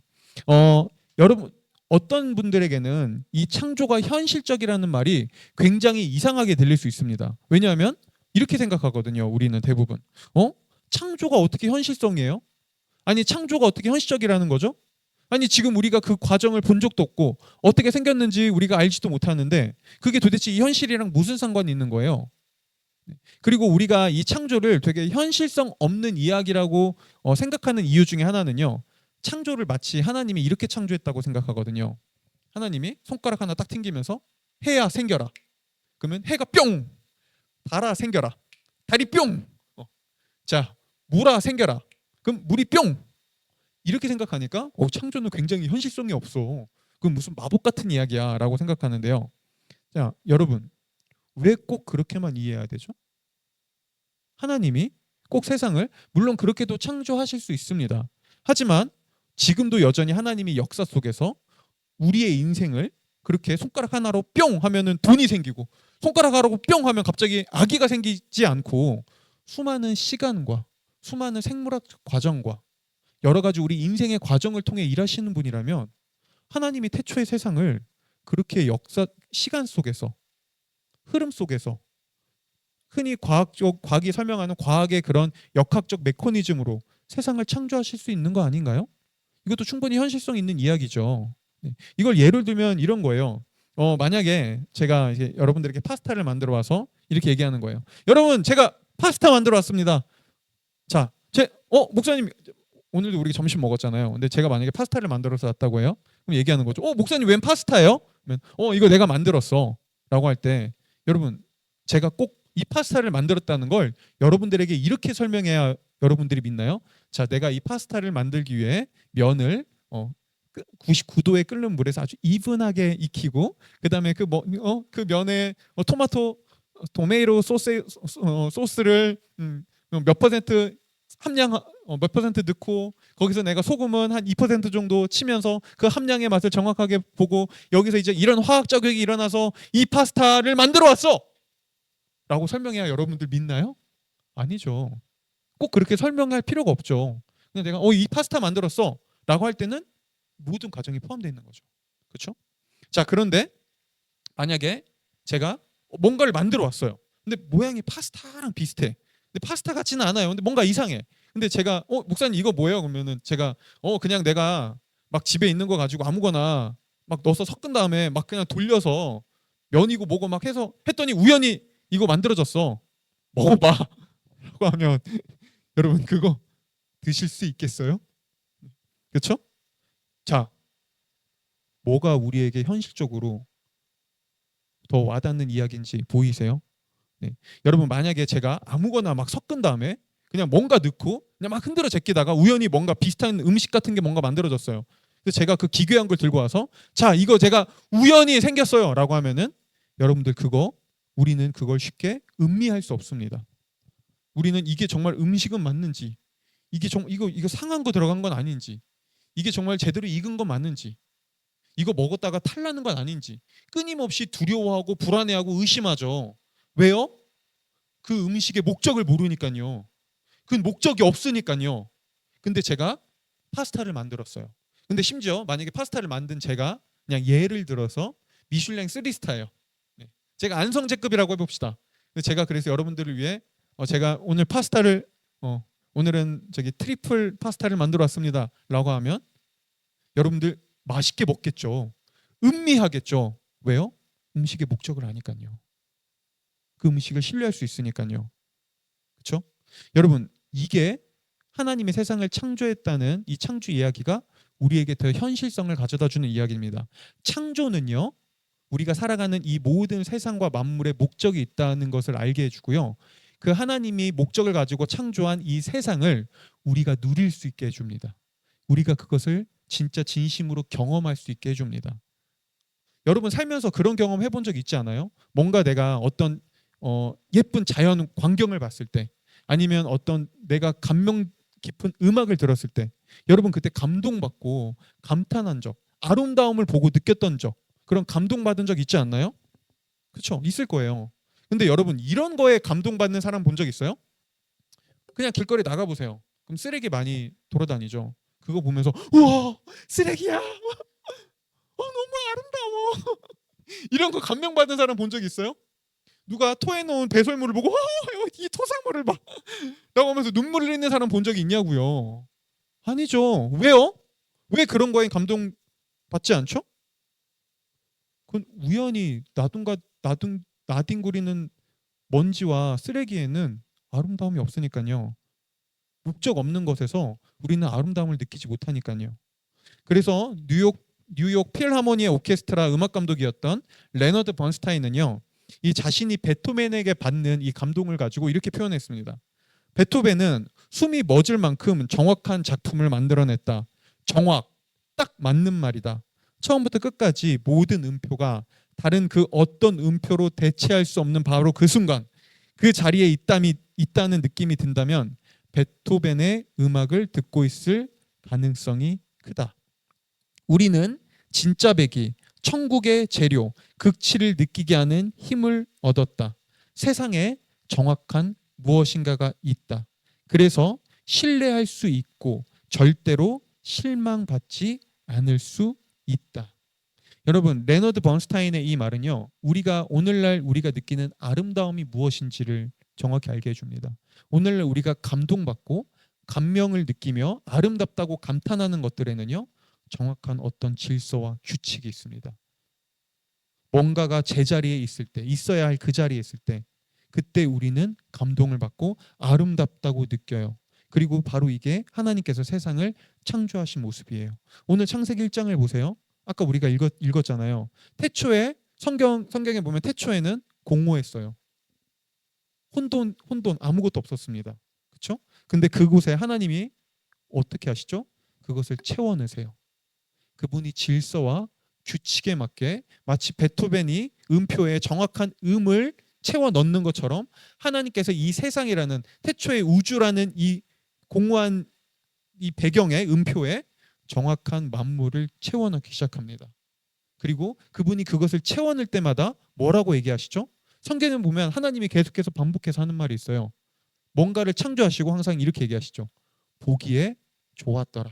여러분, 어떤 분들에게는 이 창조가 현실적이라는 말이 굉장히 이상하게 들릴 수 있습니다. 왜냐하면 이렇게 생각하거든요. 우리는 대부분. 창조가 어떻게 현실성이에요? 아니 창조가 어떻게 현실적이라는 거죠? 아니 지금 우리가 그 과정을 본 적도 없고 어떻게 생겼는지 우리가 알지도 못하는데 그게 도대체 이 현실이랑 무슨 상관이 있는 거예요? 그리고 우리가 이 창조를 되게 현실성 없는 이야기라고 생각하는 이유 중에 하나는요, 창조를 마치 하나님이 이렇게 창조했다고 생각하거든요. 하나님이 손가락 하나 딱 튕기면서 해야 생겨라. 그러면 해가 뿅! 달아 생겨라. 달이 뿅! 자, 물아 생겨라. 그럼 물이 뿅! 이렇게 생각하니까 창조는 굉장히 현실성이 없어. 그건 무슨 마법 같은 이야기야 라고 생각하는데요. 자, 여러분, 왜 꼭 그렇게만 이해해야 되죠? 하나님이 꼭 세상을 물론 그렇게도 창조하실 수 있습니다. 하지만 지금도 여전히 하나님이 역사 속에서 우리의 인생을 그렇게 손가락 하나로 뿅 하면은 돈이 생기고, 손가락 하나로 뿅 하면 갑자기 아기가 생기지 않고, 수많은 시간과 수많은 생물학 과정과 여러 가지 우리 인생의 과정을 통해 일하시는 분이라면, 하나님이 태초의 세상을 그렇게 시간 속에서, 흐름 속에서, 흔히 과학이 설명하는 과학의 그런 역학적 메커니즘으로 세상을 창조하실 수 있는 거 아닌가요? 이것도 충분히 현실성 있는 이야기죠. 네. 이걸 예를 들면 이런 거예요. 만약에 제가 이제 여러분들에게 파스타를 만들어 와서 이렇게 얘기하는 거예요. 여러분, 제가 파스타 만들어 왔습니다. 자, 목사님, 오늘도 우리 점심 먹었잖아요. 근데 제가 만약에 파스타를 만들어서 왔다고 해요. 그럼 얘기하는 거죠. 목사님 웬 파스타예요? 그러면 이거 내가 만들었어. 라고 할 때, 여러분, 제가 꼭 이 파스타를 만들었다는 걸 여러분들에게 이렇게 설명해야 여러분들이 믿나요? 자, 내가 이 파스타를 만들기 위해 면을 99도에 끓는 물에서 아주 이분하게 익히고, 그다음에 그 면에 토메이로 소스를 몇 퍼센트 함량 몇 퍼센트 넣고, 거기서 내가 소금은 한 2% 정도 치면서 그 함량의 맛을 정확하게 보고, 여기서 이제 이런 화학 작용이 일어나서 이 파스타를 만들어 왔어 라고 설명해야 여러분들 믿나요? 아니죠. 꼭 그렇게 설명할 필요가 없죠. 그냥 내가 이 파스타 만들었어 라고 할 때는 모든 과정이 포함되어 있는 거죠. 그렇죠? 자, 그런데 만약에 제가 뭔가를 만들어 왔어요. 근데 모양이 파스타랑 비슷해. 근데 파스타 같지는 않아요. 근데 뭔가 이상해. 근데 제가 목사님 이거 뭐예요? 그러면은 제가 그냥 내가 막 집에 있는 거 가지고 아무거나 막 넣어서 섞은 다음에 막 그냥 돌려서 면이고 뭐고 막 해서 했더니 우연히 이거 만들어졌어. 먹어봐. 라고 하면 여러분 그거 드실 수 있겠어요? 그렇죠? 자, 뭐가 우리에게 현실적으로 더 와닿는 이야기인지 보이세요? 네. 여러분 만약에 제가 아무거나 막 섞은 다음에 그냥 뭔가 넣고 그냥 막 흔들어 제끼다가 우연히 뭔가 비슷한 음식 같은 게 뭔가 만들어졌어요. 그래서 제가 그 기괴한 걸 들고 와서 자 이거 제가 우연히 생겼어요 라고 하면은 여러분들 우리는 그걸 쉽게 음미할 수 없습니다. 우리는 이게 정말 음식은 맞는지 이거 상한 거 들어간 건 아닌지 이게 정말 제대로 익은 건 맞는지 이거 먹었다가 탈나는 건 아닌지 끊임없이 두려워하고 불안해하고 의심하죠. 왜요? 그 음식의 목적을 모르니까요. 그 목적이 없으니까요. 근데 제가 파스타를 만들었어요. 근데 심지어 만약에 파스타를 만든 제가 그냥 예를 들어서 미슐랭 3스타예요. 제가 안성재급이라고 해봅시다. 제가 그래서 여러분들을 위해 제가 오늘 파스타를 오늘은 저기 트리플 파스타를 만들어 왔습니다. 라고 하면 여러분들 맛있게 먹겠죠. 음미하겠죠. 왜요? 음식의 목적을 아니까요. 그 음식을 신뢰할 수 있으니까요. 그렇죠? 여러분 이게 하나님의 세상을 창조했다는 이 창조 이야기가 우리에게 더 현실성을 가져다 주는 이야기입니다. 창조는요. 우리가 살아가는 이 모든 세상과 만물의 목적이 있다는 것을 알게 해주고요. 그 하나님이 목적을 가지고 창조한 이 세상을 우리가 누릴 수 있게 해줍니다. 우리가 그것을 진짜 진심으로 경험할 수 있게 해줍니다. 여러분 살면서 그런 경험 해본 적 있지 않아요? 뭔가 내가 어떤 예쁜 자연 광경을 봤을 때 아니면 어떤 내가 감명 깊은 음악을 들었을 때 여러분 그때 감동받고 감탄한 적 아름다움을 보고 느꼈던 적 그런 감동받은 적 있지 않나요? 그렇죠? 있을 거예요. 근데 여러분 이런 거에 감동받는 사람 본 적 있어요? 그냥 길거리 나가보세요. 그럼 쓰레기 많이 돌아다니죠. 그거 보면서 우와 쓰레기야 너무 아름다워 이런 거 감명받은 사람 본 적 있어요? 누가 토해놓은 배설물을 보고 이 토사물을 봐 라고 하면서 눈물을 흘리는 사람 본 적이 있냐고요. 아니죠. 왜요? 왜 그런 거에 감동받지 않죠? 그건 우연히 나뒹구리는 먼지와 쓰레기에는 아름다움이 없으니까요. 목적 없는 것에서 우리는 아름다움을 느끼지 못하니까요. 그래서 뉴욕 필하모니의 오케스트라 음악 감독이었던 레너드 번스타인은요. 이 자신이 베토벤에게 받는 이 감동을 가지고 이렇게 표현했습니다. 베토벤은 숨이 멎을 만큼 정확한 작품을 만들어냈다. 딱 맞는 말이다. 처음부터 끝까지 모든 음표가 다른 그 어떤 음표로 대체할 수 없는 바로 그 순간 그 자리에 있다는 느낌이 든다면 베토벤의 음악을 듣고 있을 가능성이 크다. 우리는 진짜 배기, 천국의 재료, 극치를 느끼게 하는 힘을 얻었다. 세상에 정확한 무엇인가가 있다. 그래서 신뢰할 수 있고 절대로 실망받지 않을 수 있다. 여러분 레너드 번스타인의 이 말은요. 오늘날 우리가 느끼는 아름다움이 무엇인지를 정확히 알게 해줍니다. 오늘날 우리가 감동받고 감명을 느끼며 아름답다고 감탄하는 것들에는요. 정확한 어떤 질서와 규칙이 있습니다. 뭔가가 제자리에 있을 때 있어야 할 그 자리에 있을 때 그때 우리는 감동을 받고 아름답다고 느껴요. 그리고 바로 이게 하나님께서 세상을 창조하신 모습이에요. 오늘 창세기 1장을 보세요. 아까 우리가 읽었잖아요. 태초에 성경에 보면 태초에는 공허했어요. 혼돈 아무것도 없었습니다. 그렇죠? 근데 그곳에 하나님이 어떻게 하시죠? 그것을 채워 넣으세요. 그분이 질서와 규칙에 맞게 마치 베토벤이 음표에 정확한 음을 채워 넣는 것처럼 하나님께서 이 세상이라는 태초의 우주라는 이 공허한 이 배경의 음표에 정확한 만물을 채워 넣기 시작합니다. 그리고 그분이 그것을 채워 넣을 때마다 뭐라고 얘기하시죠? 성경에 보면 하나님이 계속해서 반복해서 하는 말이 있어요. 뭔가를 창조하시고 항상 이렇게 얘기하시죠. 보기에 좋았더라.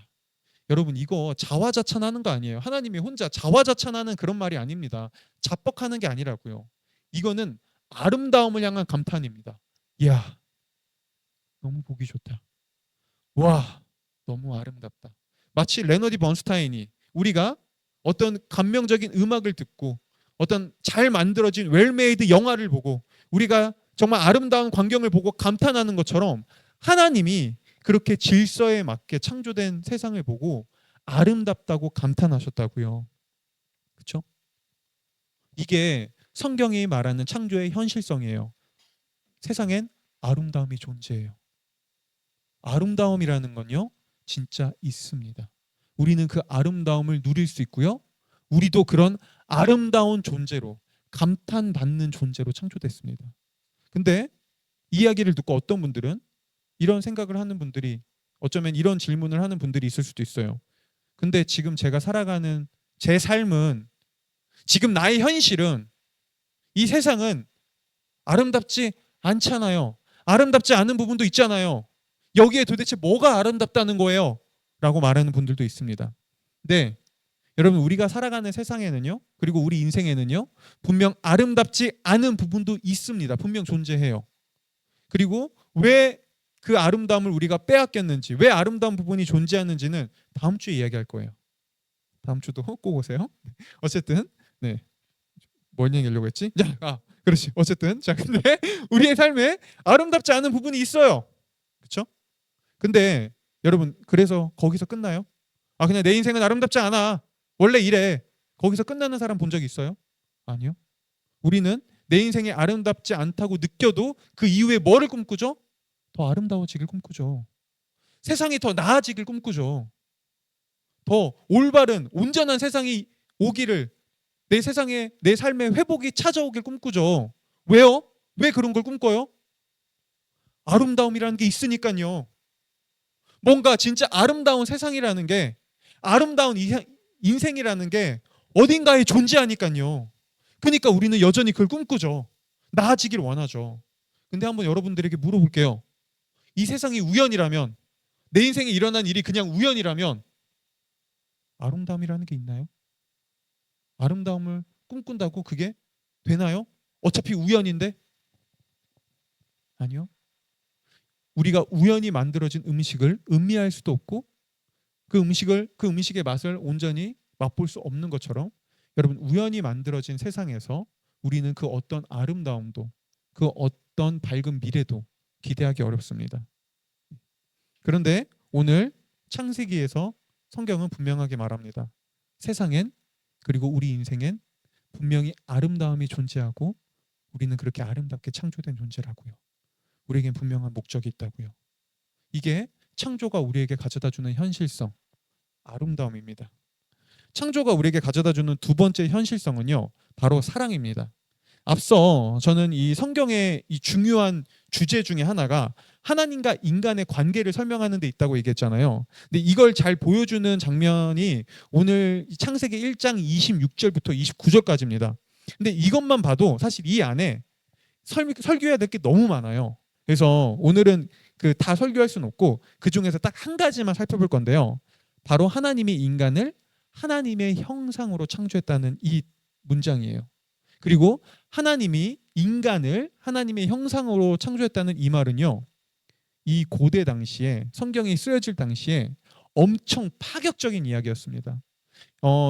여러분 이거 자화자찬하는 거 아니에요. 하나님이 혼자 자화자찬하는 그런 말이 아닙니다. 자뻑하는 게 아니라고요. 이거는 아름다움을 향한 감탄입니다. 이야 너무 보기 좋다. 와 너무 아름답다. 마치 레너디 번스타인이 우리가 어떤 감명적인 음악을 듣고 어떤 잘 만들어진 웰메이드 영화를 보고 우리가 정말 아름다운 광경을 보고 감탄하는 것처럼 하나님이 그렇게 질서에 맞게 창조된 세상을 보고 아름답다고 감탄하셨다고요. 그렇죠? 이게 성경이 말하는 창조의 현실성이에요. 세상엔 아름다움이 존재해요. 아름다움이라는 건요, 진짜 있습니다. 우리는 그 아름다움을 누릴 수 있고요. 우리도 그런 아름다운 존재로, 감탄받는 존재로 창조됐습니다. 근데 이야기를 듣고 어떤 분들은 이런 생각을 하는 분들이, 어쩌면 이런 질문을 하는 분들이 있을 수도 있어요. 근데 지금 제가 살아가는 제 삶은, 지금 나의 현실은, 이 세상은 아름답지 않잖아요. 아름답지 않은 부분도 있잖아요. 여기에 도대체 뭐가 아름답다는 거예요? 라고 말하는 분들도 있습니다. 네, 여러분, 우리가 살아가는 세상에는요, 그리고 우리 인생에는요, 분명 아름답지 않은 부분도 있습니다. 분명 존재해요. 그리고 왜 그 아름다움을 우리가 빼앗겼는지, 왜 아름다운 부분이 존재하는지는 다음 주에 이야기할 거예요. 다음 주도 꼭 오세요. 어쨌든, 네, 뭘 얘기하려고 했지? 그렇지. 어쨌든, 자, 근데 우리의 삶에 아름답지 않은 부분이 있어요. 그렇죠? 근데 여러분, 그래서 거기서 끝나요? 그냥 내 인생은 아름답지 않아, 원래 이래, 거기서 끝나는 사람 본 적 있어요? 아니요. 우리는 내 인생이 아름답지 않다고 느껴도 그 이후에 뭐를 꿈꾸죠? 더 아름다워지길 꿈꾸죠. 세상이 더 나아지길 꿈꾸죠. 더 올바른 온전한 세상이 오기를, 내 세상에, 내 삶의 회복이 찾아오길 꿈꾸죠. 왜요? 왜 그런 걸 꿈꿔요? 아름다움이라는 게 있으니까요. 뭔가 진짜 아름다운 세상이라는 게, 아름다운 인생이라는 게 어딘가에 존재하니까요. 그러니까 우리는 여전히 그걸 꿈꾸죠. 나아지길 원하죠. 근데 한번 여러분들에게 물어볼게요. 이 세상이 우연이라면, 내 인생에 일어난 일이 그냥 우연이라면 아름다움이라는 게 있나요? 아름다움을 꿈꾼다고 그게 되나요? 어차피 우연인데? 아니요. 우리가 우연히 만들어진 음식을 음미할 수도 없고, 그 음식의 맛을 온전히 맛볼 수 없는 것처럼, 여러분, 우연히 만들어진 세상에서 우리는 그 어떤 아름다움도, 그 어떤 밝은 미래도 기대하기 어렵습니다. 그런데 오늘 창세기에서 성경은 분명하게 말합니다. 세상엔, 그리고 우리 인생엔 분명히 아름다움이 존재하고, 우리는 그렇게 아름답게 창조된 존재라고요. 우리에겐 분명한 목적이 있다고요. 이게 창조가 우리에게 가져다주는 현실성, 아름다움입니다. 창조가 우리에게 가져다주는 두 번째 현실성은요, 바로 사랑입니다. 앞서 저는 이 성경의 이 중요한 주제 중에 하나가 하나님과 인간의 관계를 설명하는 데 있다고 얘기했잖아요. 근데 이걸 잘 보여주는 장면이 오늘 창세기 1장 26절부터 29절까지입니다. 근데 이것만 봐도 사실 이 안에 설교해야 될 게 너무 많아요. 그래서 오늘은 그 다 설교할 수는 없고 그 중에서 딱 한 가지만 살펴볼 건데요. 바로 하나님이 인간을 하나님의 형상으로 창조했다는 이 문장이에요. 그리고 하나님이 인간을 하나님의 형상으로 창조했다는 이 말은요, 이 고대 당시에, 성경이 쓰여질 당시에 엄청 파격적인 이야기였습니다.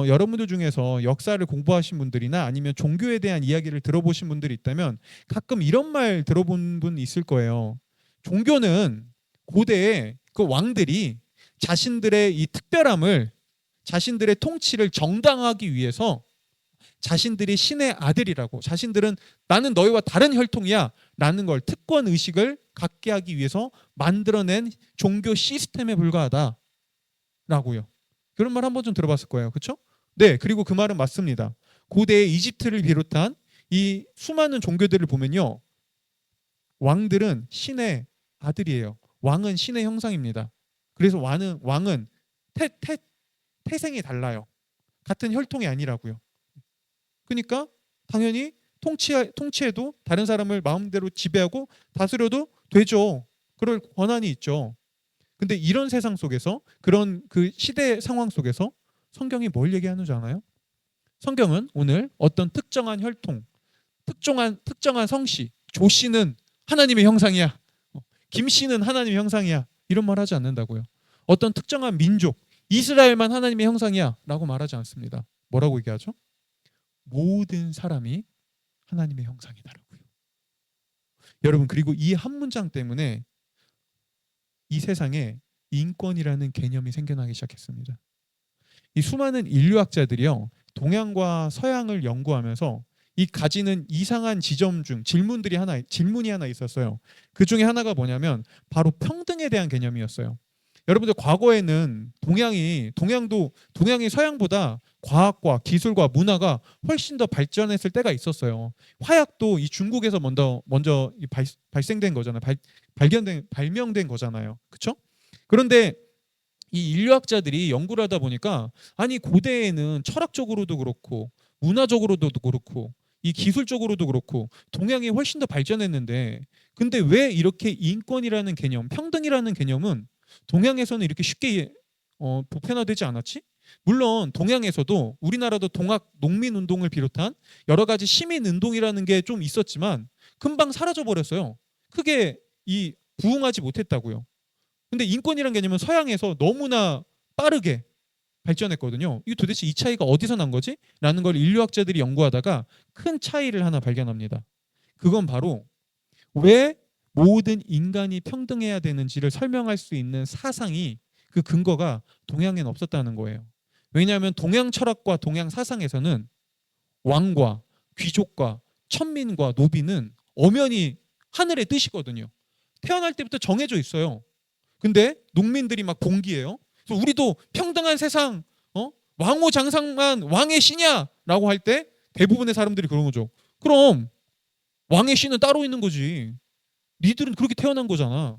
여러분들 중에서 역사를 공부하신 분들이나 아니면 종교에 대한 이야기를 들어보신 분들이 있다면 가끔 이런 말 들어본 분 있을 거예요. 종교는 고대에 그 왕들이 자신들의 이 특별함을, 자신들의 통치를 정당화하기 위해서 자신들이 신의 아들이라고, 자신들은 나는 너희와 다른 혈통이야 라는 걸, 특권 의식을 갖게 하기 위해서 만들어낸 종교 시스템에 불과하다 라고요. 그런 말 한 번 좀 들어봤을 거예요. 그렇죠? 네, 그리고 그 말은 맞습니다. 고대의 이집트를 비롯한 이 수많은 종교들을 보면요, 왕들은 신의 아들이에요. 왕은 신의 형상입니다. 그래서 왕은 태생이 달라요. 같은 혈통이 아니라고요. 그러니까 당연히 통치해도 다른 사람을 마음대로 지배하고 다스려도 되죠. 그럴 권한이 있죠. 근데 이런 세상 속에서, 그런 그 시대 상황 속에서 성경이 뭘 얘기하는 줄 아나요? 성경은 오늘 어떤 특정한 혈통, 특정한 성씨, 조 씨는 하나님의 형상이야, 김 씨는 하나님의 형상이야, 이런 말 하지 않는다고요. 어떤 특정한 민족, 이스라엘만 하나님의 형상이야 라고 말하지 않습니다. 뭐라고 얘기하죠? 모든 사람이 하나님의 형상이다라고요. 여러분, 그리고 이 한 문장 때문에 이 세상에 인권이라는 개념이 생겨나기 시작했습니다. 이 수많은 인류학자들이요, 동양과 서양을 연구하면서 이 가지는 이상한 지점 중 질문이 하나 있었어요. 그 중에 하나가 뭐냐면 바로 평등에 대한 개념이었어요. 여러분들 과거에는 동양이 서양보다 과학과 기술과 문화가 훨씬 더 발전했을 때가 있었어요. 화약도 이 중국에서 먼저 발생된 거잖아요. 발명된 거잖아요. 그렇죠? 그런데 이 인류학자들이 연구를 하다 보니까 아니 고대에는 철학적으로도 그렇고 문화적으로도 그렇고 이 기술적으로도 그렇고 동양이 훨씬 더 발전했는데 근데 왜 이렇게 인권이라는 개념, 평등이라는 개념은 동양에서는 이렇게 쉽게 보편화되지 않았지? 물론 동양에서도 우리나라도 동학 농민 운동을 비롯한 여러 가지 시민 운동이라는 게 좀 있었지만 금방 사라져 버렸어요. 크게 이 부흥하지 못했다고요. 근데 인권이라는 개념은 서양에서 너무나 빠르게 발전했거든요. 이 도대체 이 차이가 어디서 난 거지? 라는 걸 인류학자들이 연구하다가 큰 차이를 하나 발견합니다. 그건 바로 왜 모든 인간이 평등해야 되는지를 설명할 수 있는 사상이 그 근거가 동양엔 없었다는 거예요. 왜냐하면 동양 철학과 동양 사상에서는 왕과 귀족과 천민과 노비는 엄연히 하늘의 뜻이거든요. 태어날 때부터 정해져 있어요. 근데 농민들이 막 봉기해요. 그래서 우리도 평등한 세상, 왕후장상만 왕의 씨냐라고 할 때 대부분의 사람들이 그런 거죠. 그럼 왕의 씨는 따로 있는 거지. 니들은 그렇게 태어난 거잖아.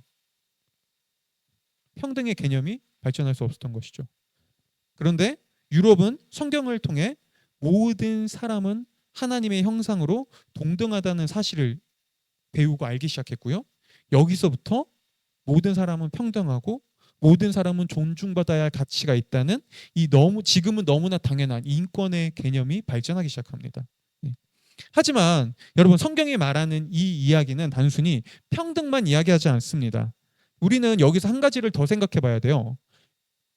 평등의 개념이 발전할 수 없었던 것이죠. 그런데 유럽은 성경을 통해 모든 사람은 하나님의 형상으로 동등하다는 사실을 배우고 알기 시작했고요. 여기서부터 모든 사람은 평등하고 모든 사람은 존중받아야 할 가치가 있다는 지금은 너무나 당연한 인권의 개념이 발전하기 시작합니다. 하지만 여러분 성경이 말하는 이 이야기는 단순히 평등만 이야기하지 않습니다. 우리는 여기서 한 가지를 더 생각해 봐야 돼요.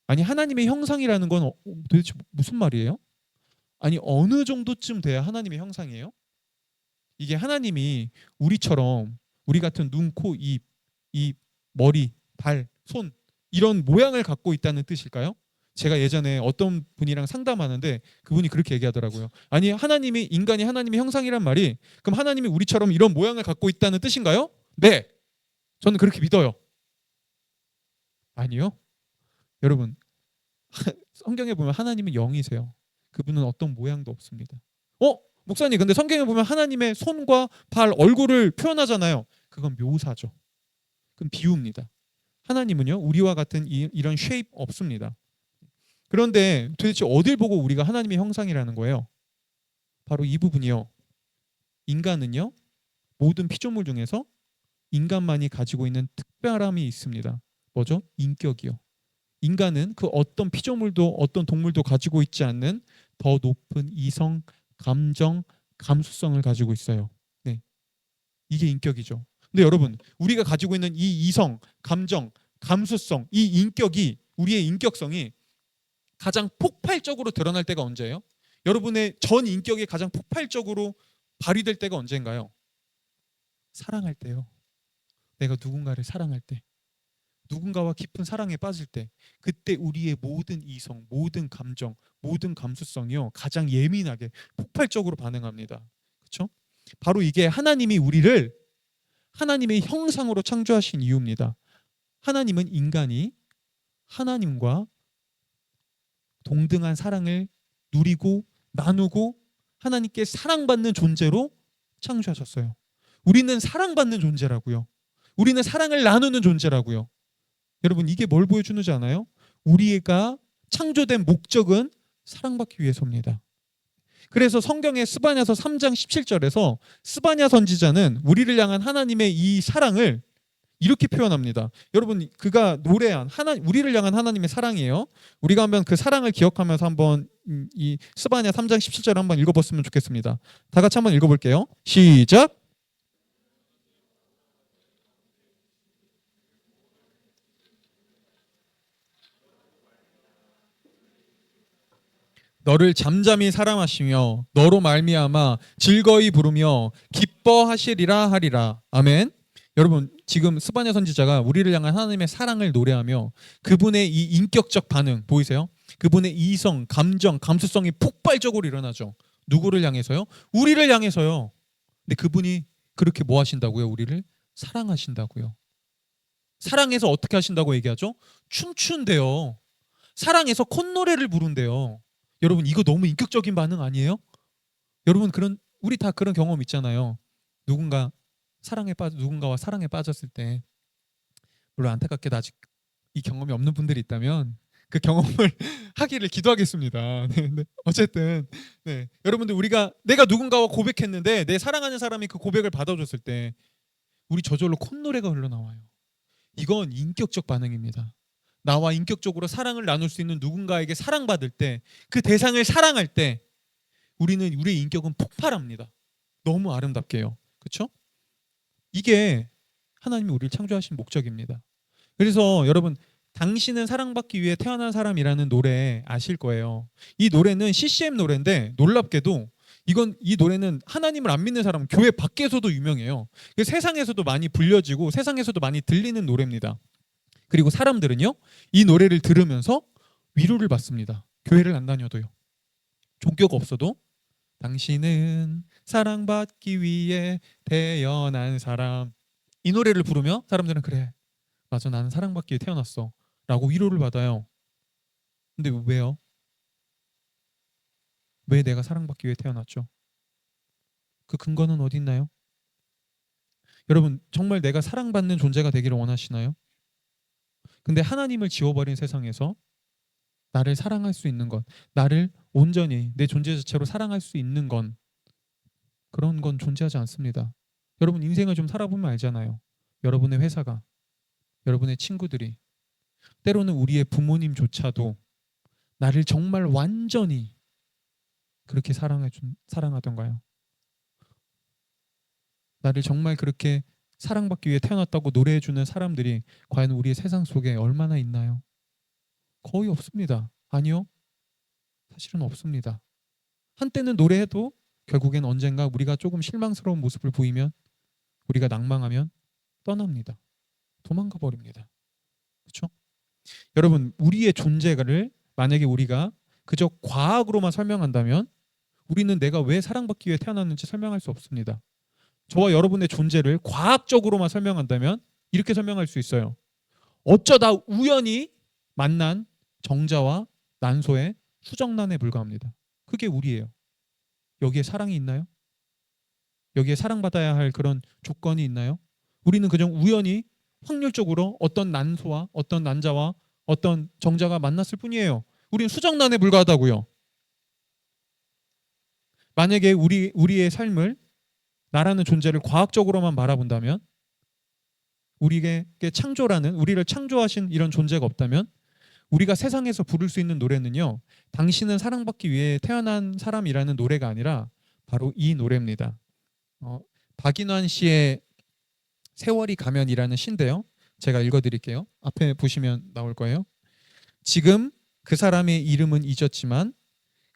아니 하나님의 형상이라는 건 도대체 무슨 말이에요? 아니 어느 정도쯤 돼야 하나님의 형상이에요? 이게 하나님이 우리처럼 우리 같은 눈, 코, 입, 머리, 발, 손 이런 모양을 갖고 있다는 뜻일까요? 제가 예전에 어떤 분이랑 상담하는데 그분이 그렇게 얘기하더라고요. 아니 인간이 하나님의 형상이란 말이 그럼 하나님이 우리처럼 이런 모양을 갖고 있다는 뜻인가요? 네. 저는 그렇게 믿어요. 아니요. 여러분 성경에 보면 하나님은 영이세요. 그분은 어떤 모양도 없습니다. 목사님 근데 성경에 보면 하나님의 손과 발, 얼굴을 표현하잖아요. 그건 묘사죠. 그건 비유입니다. 하나님은요 우리와 같은 이런 쉐입 없습니다. 그런데 도대체 어딜 보고 우리가 하나님의 형상이라는 거예요? 바로 이 부분이요. 인간은요 모든 피조물 중에서 인간만이 가지고 있는 특별함이 있습니다. 뭐죠? 인격이요. 인간은 그 어떤 피조물도 어떤 동물도 가지고 있지 않는 더 높은 이성, 감정, 감수성을 가지고 있어요. 네, 이게 인격이죠. 근데 여러분 우리가 가지고 있는 이 이성, 감정, 감수성, 이 인격이 우리의 인격성이 가장 폭발적으로 드러날 때가 언제예요? 여러분의 전 인격이 가장 폭발적으로 발휘될 때가 언제인가요? 사랑할 때요. 내가 누군가를 사랑할 때, 누군가와 깊은 사랑에 빠질 때, 그때 우리의 모든 이성, 모든 감정, 모든 감수성이요 가장 예민하게 폭발적으로 반응합니다. 그렇죠? 바로 이게 하나님이 우리를 하나님의 형상으로 창조하신 이유입니다. 하나님은 인간이 하나님과 동등한 사랑을 누리고 나누고 하나님께 사랑받는 존재로 창조하셨어요. 우리는 사랑받는 존재라고요. 우리는 사랑을 나누는 존재라고요. 여러분 이게 뭘 보여주는지 아나요? 우리가 창조된 목적은 사랑받기 위해서입니다. 그래서 성경의 스바냐서 3장 17절에서 스바냐 선지자는 우리를 향한 하나님의 이 사랑을 이렇게 표현합니다. 여러분 그가 노래한 우리를 향한 하나님의 사랑이에요. 우리가 한번 그 사랑을 기억하면서 한번 이 스바냐 3장 17절 한번 읽어봤으면 좋겠습니다. 다 같이 한번 읽어볼게요. 시작. 너를 잠잠히 사랑하시며 너로 말미암아 즐거이 부르며 기뻐하시리라 하리라. 아멘. 여러분 지금 스바냐 선지자가 우리를 향한 하나님의 사랑을 노래하며 그분의 이 인격적 반응 보이세요? 그분의 이성, 감정, 감수성이 폭발적으로 일어나죠. 누구를 향해서요? 우리를 향해서요. 근데 그분이 그렇게 뭐 하신다고요? 우리를 사랑하신다고요. 사랑해서 어떻게 하신다고 얘기하죠? 춤춘대요. 사랑해서 콧노래를 부른대요. 여러분 이거 너무 인격적인 반응 아니에요? 여러분 우리 다 그런 경험 있잖아요. 누군가와 사랑에 빠졌을 때, 물론 안타깝게도 아직 이 경험이 없는 분들이 있다면 그 경험을 하기를 기도하겠습니다. 네, 네. 어쨌든 네. 여러분들 내가 누군가와 고백했는데 내 사랑하는 사람이 그 고백을 받아줬을 때 우리 저절로 콧노래가 흘러나와요. 이건 인격적 반응입니다. 나와 인격적으로 사랑을 나눌 수 있는 누군가에게 사랑받을 때, 그 대상을 사랑할 때 우리의 인격은 폭발합니다. 너무 아름답게요. 그렇죠? 이게 하나님이 우리를 창조하신 목적입니다. 그래서 여러분, 당신은 사랑받기 위해 태어난 사람이라는 노래 아실 거예요. 이 노래는 CCM 노래인데 놀랍게도 이 노래는 하나님을 안 믿는 사람, 교회 밖에서도 유명해요. 세상에서도 많이 불려지고 세상에서도 많이 들리는 노래입니다. 그리고 사람들은요, 이 노래를 들으면서 위로를 받습니다. 교회를 안 다녀도요. 종교가 없어도 당신은 사랑받기 위해 태어난 사람, 이 노래를 부르며 사람들은 그래, 맞아, 나는 사랑받기 위해 태어났어 라고 위로를 받아요. 근데 왜요? 왜 내가 사랑받기 위해 태어났죠? 그 근거는 어디 있나요? 여러분, 정말 내가 사랑받는 존재가 되기를 원하시나요? 근데 하나님을 지워버린 세상에서 나를 사랑할 수 있는 것, 나를 온전히 내 존재 자체로 사랑할 수 있는 그런 건 존재하지 않습니다. 여러분 인생을 좀 살아보면 알잖아요. 여러분의 회사가, 여러분의 친구들이, 때로는 우리의 부모님조차도 나를 정말 완전히 그렇게 사랑하던가요? 나를 정말 그렇게 사랑받기 위해 태어났다고 노래해주는 사람들이 과연 우리의 세상 속에 얼마나 있나요? 거의 없습니다. 아니요, 사실은 없습니다. 한때는 노래해도 결국엔 언젠가 우리가 조금 실망스러운 모습을 보이면, 우리가 낭망하면 떠납니다. 도망가 버립니다. 그렇죠? 여러분, 우리의 존재를 만약에 우리가 그저 과학으로만 설명한다면 우리는 내가 왜 사랑받기 위해 태어났는지 설명할 수 없습니다. 저와 여러분의 존재를 과학적으로만 설명한다면 이렇게 설명할 수 있어요. 어쩌다 우연히 만난 정자와 난소의 수정란에 불과합니다. 그게 우리예요. 여기에 사랑이 있나요? 여기에 사랑받아야 할 그런 조건이 있나요? 우리는 그냥 우연히 확률적으로 어떤 난소와 어떤 난자와 어떤 정자가 만났을 뿐이에요. 우리는 수정란에 불과하다고요. 만약에 우리의 삶을, 나라는 존재를 과학적으로만 바라본다면, 우리를 창조하신 이런 존재가 없다면 우리가 세상에서 부를 수 있는 노래는요, 당신은 사랑받기 위해 태어난 사람이라는 노래가 아니라 바로 이 노래입니다. 박인환 씨의 세월이 가면이라는 시인데요. 제가 읽어드릴게요. 앞에 보시면 나올 거예요. 지금 그 사람의 이름은 잊었지만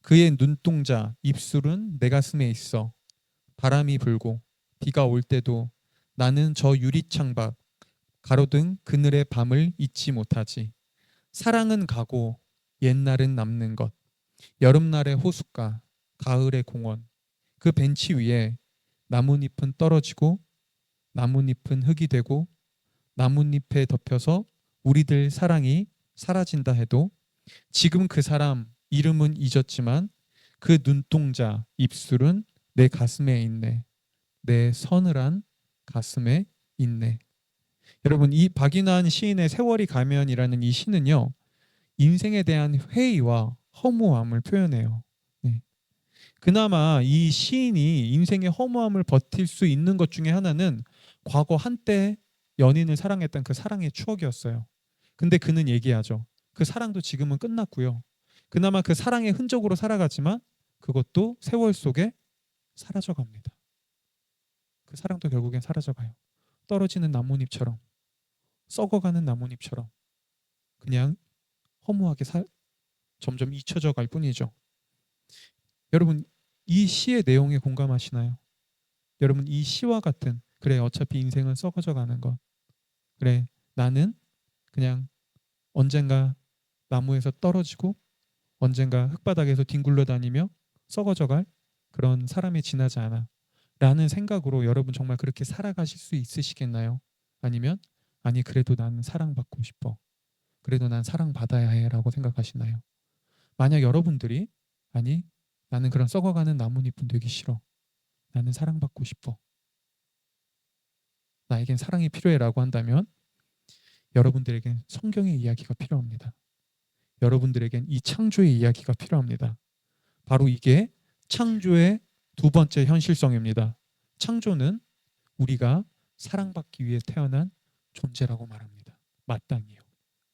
그의 눈동자, 입술은 내 가슴에 있어. 바람이 불고 비가 올 때도 나는 저 유리창밖 가로등 그늘의 밤을 잊지 못하지. 사랑은 가고 옛날은 남는 것. 여름날의 호숫가, 가을의 공원. 그 벤치 위에 나뭇잎은 떨어지고 나뭇잎은 흙이 되고 나뭇잎에 덮여서 우리들 사랑이 사라진다 해도 지금 그 사람 이름은 잊었지만 그 눈동자, 입술은 내 가슴에 있네. 내 서늘한 가슴에 있네. 여러분, 이 박인환 시인의 세월이 가면이라는 이 시는요, 인생에 대한 회의와 허무함을 표현해요. 네. 그나마 이 시인이 인생의 허무함을 버틸 수 있는 것 중에 하나는 과거 한때 연인을 사랑했던 그 사랑의 추억이었어요. 근데 그는 얘기하죠. 그 사랑도 지금은 끝났고요. 그나마 그 사랑의 흔적으로 살아가지만 그것도 세월 속에 사라져갑니다. 그 사랑도 결국엔 사라져가요. 떨어지는 나뭇잎처럼, 썩어가는 나뭇잎처럼 그냥 허무하게 점점 잊혀져 갈 뿐이죠. 여러분, 이 시의 내용에 공감하시나요? 여러분, 이 시와 같은, 그래 어차피 인생은 썩어져 가는 것, 그래 나는 그냥 언젠가 나무에서 떨어지고 언젠가 흙바닥에서 뒹굴러 다니며 썩어져갈 그런 사람이 지나지 않아 라는 생각으로 여러분 정말 그렇게 살아가실 수 있으시겠나요? 아니면 아니 그래도 나는 사랑받고 싶어, 그래도 난 사랑받아야 해 라고 생각하시나요? 만약 여러분들이 아니 나는 그런 썩어가는 나뭇잎은 되기 싫어, 나는 사랑받고 싶어, 나에겐 사랑이 필요해 라고 한다면 여러분들에겐 성경의 이야기가 필요합니다. 여러분들에겐 이 창조의 이야기가 필요합니다. 바로 이게 창조의 두 번째 현실성입니다. 창조는 우리가 사랑받기 위해 태어난 존재라고 말합니다. 마땅히요.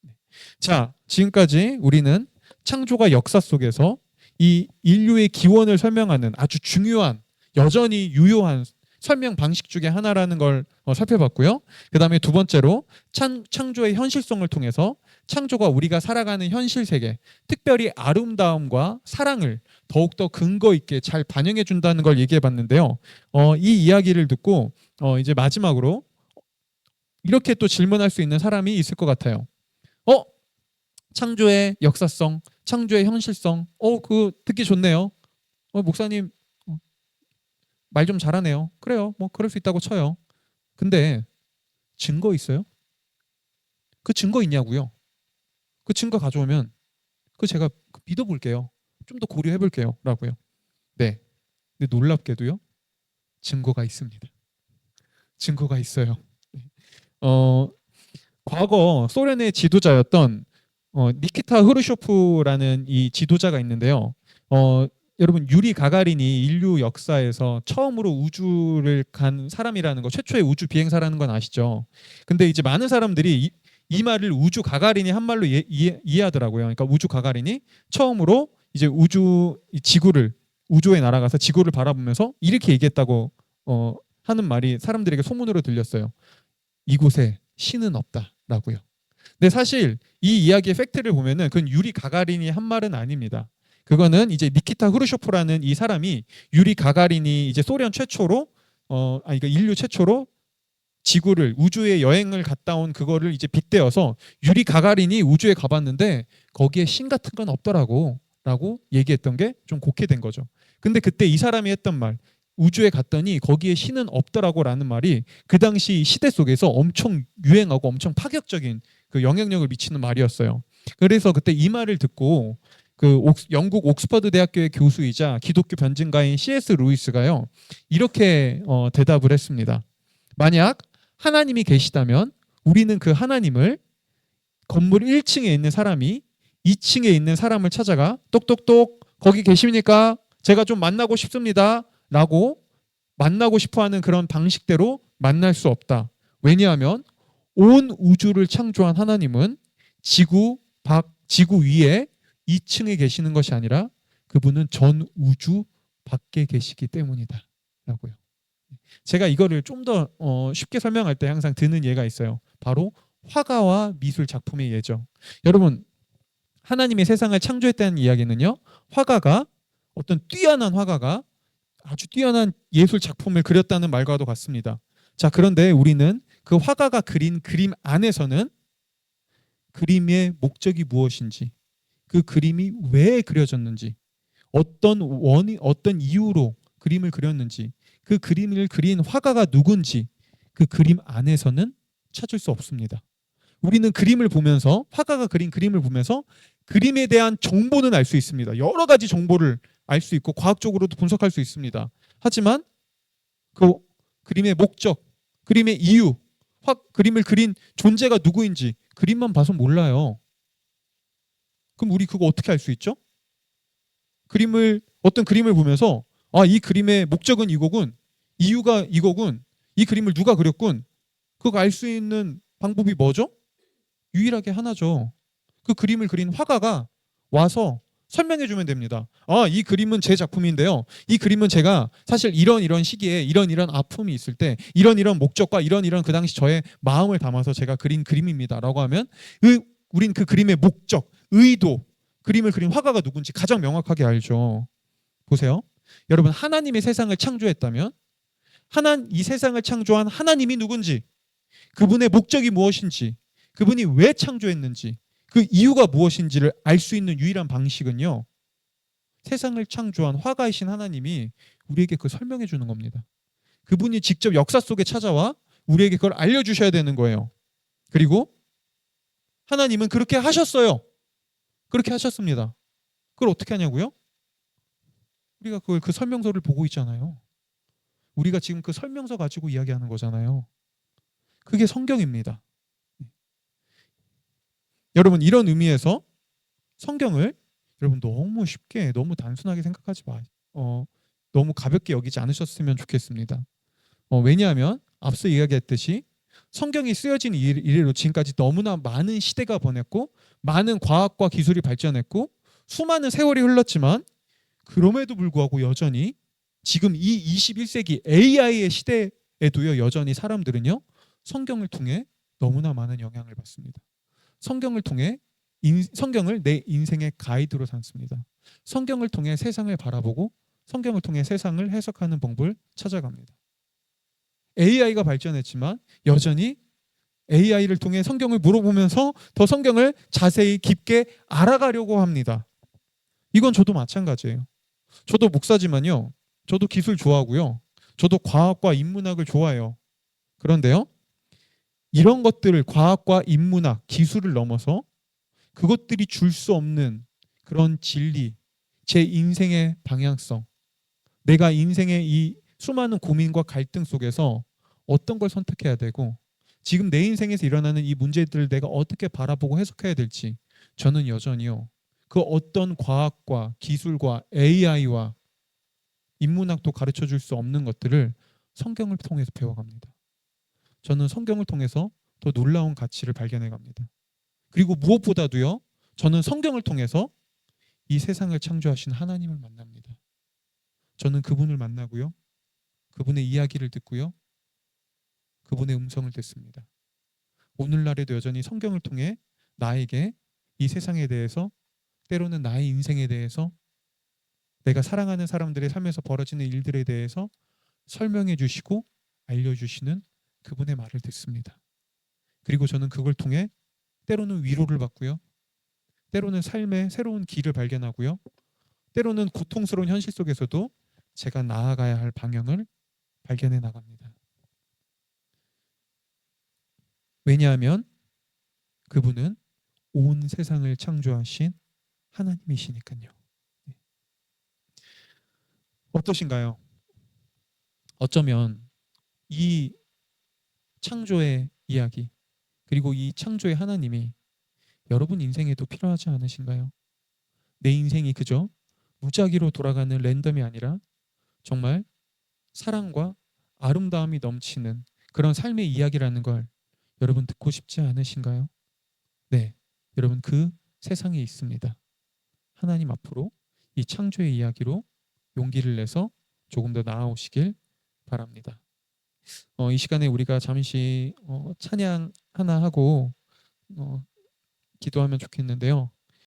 네. 자, 지금까지 우리는 창조가 역사 속에서 이 인류의 기원을 설명하는 아주 중요한, 여전히 유효한 설명 방식 중에 하나라는 걸 살펴봤고요. 그 다음에 두 번째로 창조의 현실성을 통해서 창조가 우리가 살아가는 현실 세계, 특별히 아름다움과 사랑을 더욱더 근거 있게 잘 반영해 준다는 걸 얘기해 봤는데요. 이 이야기를 듣고 이제 마지막으로 이렇게 또 질문할 수 있는 사람이 있을 것 같아요. 창조의 역사성, 창조의 현실성, 그거 듣기 좋네요. 목사님 말 좀 잘하네요. 그래요. 뭐 그럴 수 있다고 쳐요. 근데 증거 있어요? 그 증거 있냐고요? 그 증거 가져오면 그 제가 믿어볼게요. 좀 더 고려해볼게요. 라고요. 네. 근데 놀랍게도요. 증거가 있습니다. 증거가 있어요. 과거 소련의 지도자였던 니키타 흐르쇼프라는 이 지도자가 있는데요. 여러분 유리 가가린이 인류 역사에서 처음으로 우주를 간 사람이라는 거, 최초의 우주 비행사라는 건 아시죠? 근데 이제 많은 사람들이 이 말을 우주 가가린이 한 말로 이해하더라고요. 그러니까 우주 가가린이 처음으로 이제 지구를 우주에 날아가서 지구를 바라보면서 이렇게 얘기했다고 하는 말이 사람들에게 소문으로 들렸어요. 이곳에 신은 없다라고요. 근데 사실 이 이야기의 팩트를 보면은 그건 유리 가가린이 한 말은 아닙니다. 그거는 이제 니키타 흐르쇼프라는 이 사람이 유리 가가린이 이제 소련 최초로 그러니까 인류 최초로 지구를 우주에 여행을 갔다 온 그거를 이제 빗대어서 유리 가가린이 우주에 가봤는데 거기에 신 같은 건 없더라고 얘기했던 게 좀 곡해된 거죠. 근데 그때 이 사람이 했던 말, 우주에 갔더니 거기에 신은 없더라고라는 말이 그 당시 시대 속에서 엄청 유행하고 엄청 파격적인 그 영향력을 미치는 말이었어요. 그래서 그때 이 말을 듣고 그 영국 옥스퍼드 대학교의 교수이자 기독교 변증가인 C.S. 루이스가요 이렇게 대답을 했습니다. 만약 하나님이 계시다면 우리는 그 하나님을 건물 1층에 있는 사람이 2층에 있는 사람을 찾아가 똑똑똑 거기 계십니까? 제가 좀 만나고 싶습니다. 라고 만나고 싶어하는 그런 방식대로 만날 수 없다. 왜냐하면 온 우주를 창조한 하나님은 지구 위에 2층에 계시는 것이 아니라 그분은 전 우주 밖에 계시기 때문이다. 라고요. 제가 이거를 좀 더 쉽게 설명할 때 항상 드는 예가 있어요. 바로 화가와 미술 작품의 예죠. 여러분 하나님의 세상을 창조했다는 이야기는요. 어떤 뛰어난 화가가 아주 뛰어난 예술 작품을 그렸다는 말과도 같습니다. 자, 그런데 우리는 그 화가가 그린 그림 안에서는 그림의 목적이 무엇인지, 그 그림이 왜 그려졌는지, 어떤 이유로 그림을 그렸는지, 그 그림을 그린 화가가 누군지 그 그림 안에서는 찾을 수 없습니다. 우리는 그림을 보면서, 화가가 그린 그림을 보면서 그림에 대한 정보는 알 수 있습니다. 여러 가지 정보를 알 수 있고 과학적으로도 분석할 수 있습니다. 하지만 그 그림의 목적, 그림의 이유, 그림을 그린 존재가 누구인지 그림만 봐서 몰라요. 그럼 우리 그거 어떻게 알 수 있죠? 어떤 그림을 보면서 이 그림의 목적은 이거군, 이유가 이거군, 이 그림을 누가 그렸군, 그거 알 수 있는 방법이 뭐죠? 유일하게 하나죠. 그 그림을 그린 화가가 와서 설명해 주면 됩니다. 이 그림은 제 작품인데요. 이 그림은 제가 사실 이런 시기에 이런 아픔이 있을 때 이런 목적과 이런 그 당시 저의 마음을 담아서 제가 그린 그림입니다. 라고 하면 우린 그 그림의 목적, 의도, 그림을 그린 화가가 누군지 가장 명확하게 알죠. 보세요. 여러분 하나님의 세상을 창조했다면 이 세상을 창조한 하나님이 누군지, 그분의 목적이 무엇인지, 그분이 왜 창조했는지, 그 이유가 무엇인지를 알 수 있는 유일한 방식은요, 세상을 창조한 화가이신 하나님이 우리에게 그걸 설명해 주는 겁니다. 그분이 직접 역사 속에 찾아와 우리에게 그걸 알려주셔야 되는 거예요. 그리고 하나님은 그렇게 하셨어요. 그렇게 하셨습니다. 그걸 어떻게 하냐고요? 우리가 그걸 그 설명서를 보고 있잖아요. 우리가 지금 그 설명서 가지고 이야기하는 거잖아요. 그게 성경입니다. 여러분, 이런 의미에서 성경을 여러분 너무 쉽게, 너무 단순하게 생각하지 마. 너무 가볍게 여기지 않으셨으면 좋겠습니다. 왜냐하면 앞서 이야기했듯이 성경이 쓰여진 이래로 지금까지 너무나 많은 시대가 보냈고 많은 과학과 기술이 발전했고 수많은 세월이 흘렀지만 그럼에도 불구하고 여전히 지금 이 21세기 AI의 시대에도요, 여전히 사람들은요, 성경을 통해 너무나 많은 영향을 받습니다. 성경을 통해 성경을 내 인생의 가이드로 삼습니다. 성경을 통해 세상을 바라보고 성경을 통해 세상을 해석하는 방법을 찾아갑니다. AI가 발전했지만 여전히 AI를 통해 성경을 물어보면서 더 성경을 자세히 깊게 알아가려고 합니다. 이건 저도 마찬가지예요. 저도 목사지만요, 저도 기술 좋아하고요, 저도 과학과 인문학을 좋아해요. 그런데요, 이런 것들을 과학과 인문학, 기술을 넘어서 그것들이 줄 수 없는 그런 진리, 제 인생의 방향성, 내가 인생의 이 수많은 고민과 갈등 속에서 어떤 걸 선택해야 되고 지금 내 인생에서 일어나는 이 문제들을 내가 어떻게 바라보고 해석해야 될지 저는 여전히요, 그 어떤 과학과 기술과 AI와 인문학도 가르쳐 줄 수 없는 것들을 성경을 통해서 배워갑니다. 저는 성경을 통해서 더 놀라운 가치를 발견해 갑니다. 그리고 무엇보다도요, 저는 성경을 통해서 이 세상을 창조하신 하나님을 만납니다. 저는 그분을 만나고요, 그분의 이야기를 듣고요, 그분의 음성을 듣습니다. 오늘날에도 여전히 성경을 통해 나에게 이 세상에 대해서, 때로는 나의 인생에 대해서, 내가 사랑하는 사람들의 삶에서 벌어지는 일들에 대해서 설명해 주시고 알려주시는 그분의 말을 듣습니다. 그리고 저는 그걸 통해 때로는 위로를 받고요, 때로는 삶의 새로운 길을 발견하고요, 때로는 고통스러운 현실 속에서도 제가 나아가야 할 방향을 발견해 나갑니다. 왜냐하면 그분은 온 세상을 창조하신 하나님이시니까요. 어떠신가요? 어쩌면 이 창조의 이야기, 그리고 이 창조의 하나님이 여러분 인생에도 필요하지 않으신가요? 내 인생이 그저 무작위로 돌아가는 랜덤이 아니라 정말 사랑과 아름다움이 넘치는 그런 삶의 이야기라는 걸 여러분 듣고 싶지 않으신가요? 네, 여러분 그 세상에 있습니다. 하나님 앞으로 이 창조의 이야기로 용기를 내서 조금 더 나아오시길 바랍니다. 이 시간에 우리가 잠시 찬양 하나 하고 기도하면 좋겠는데요.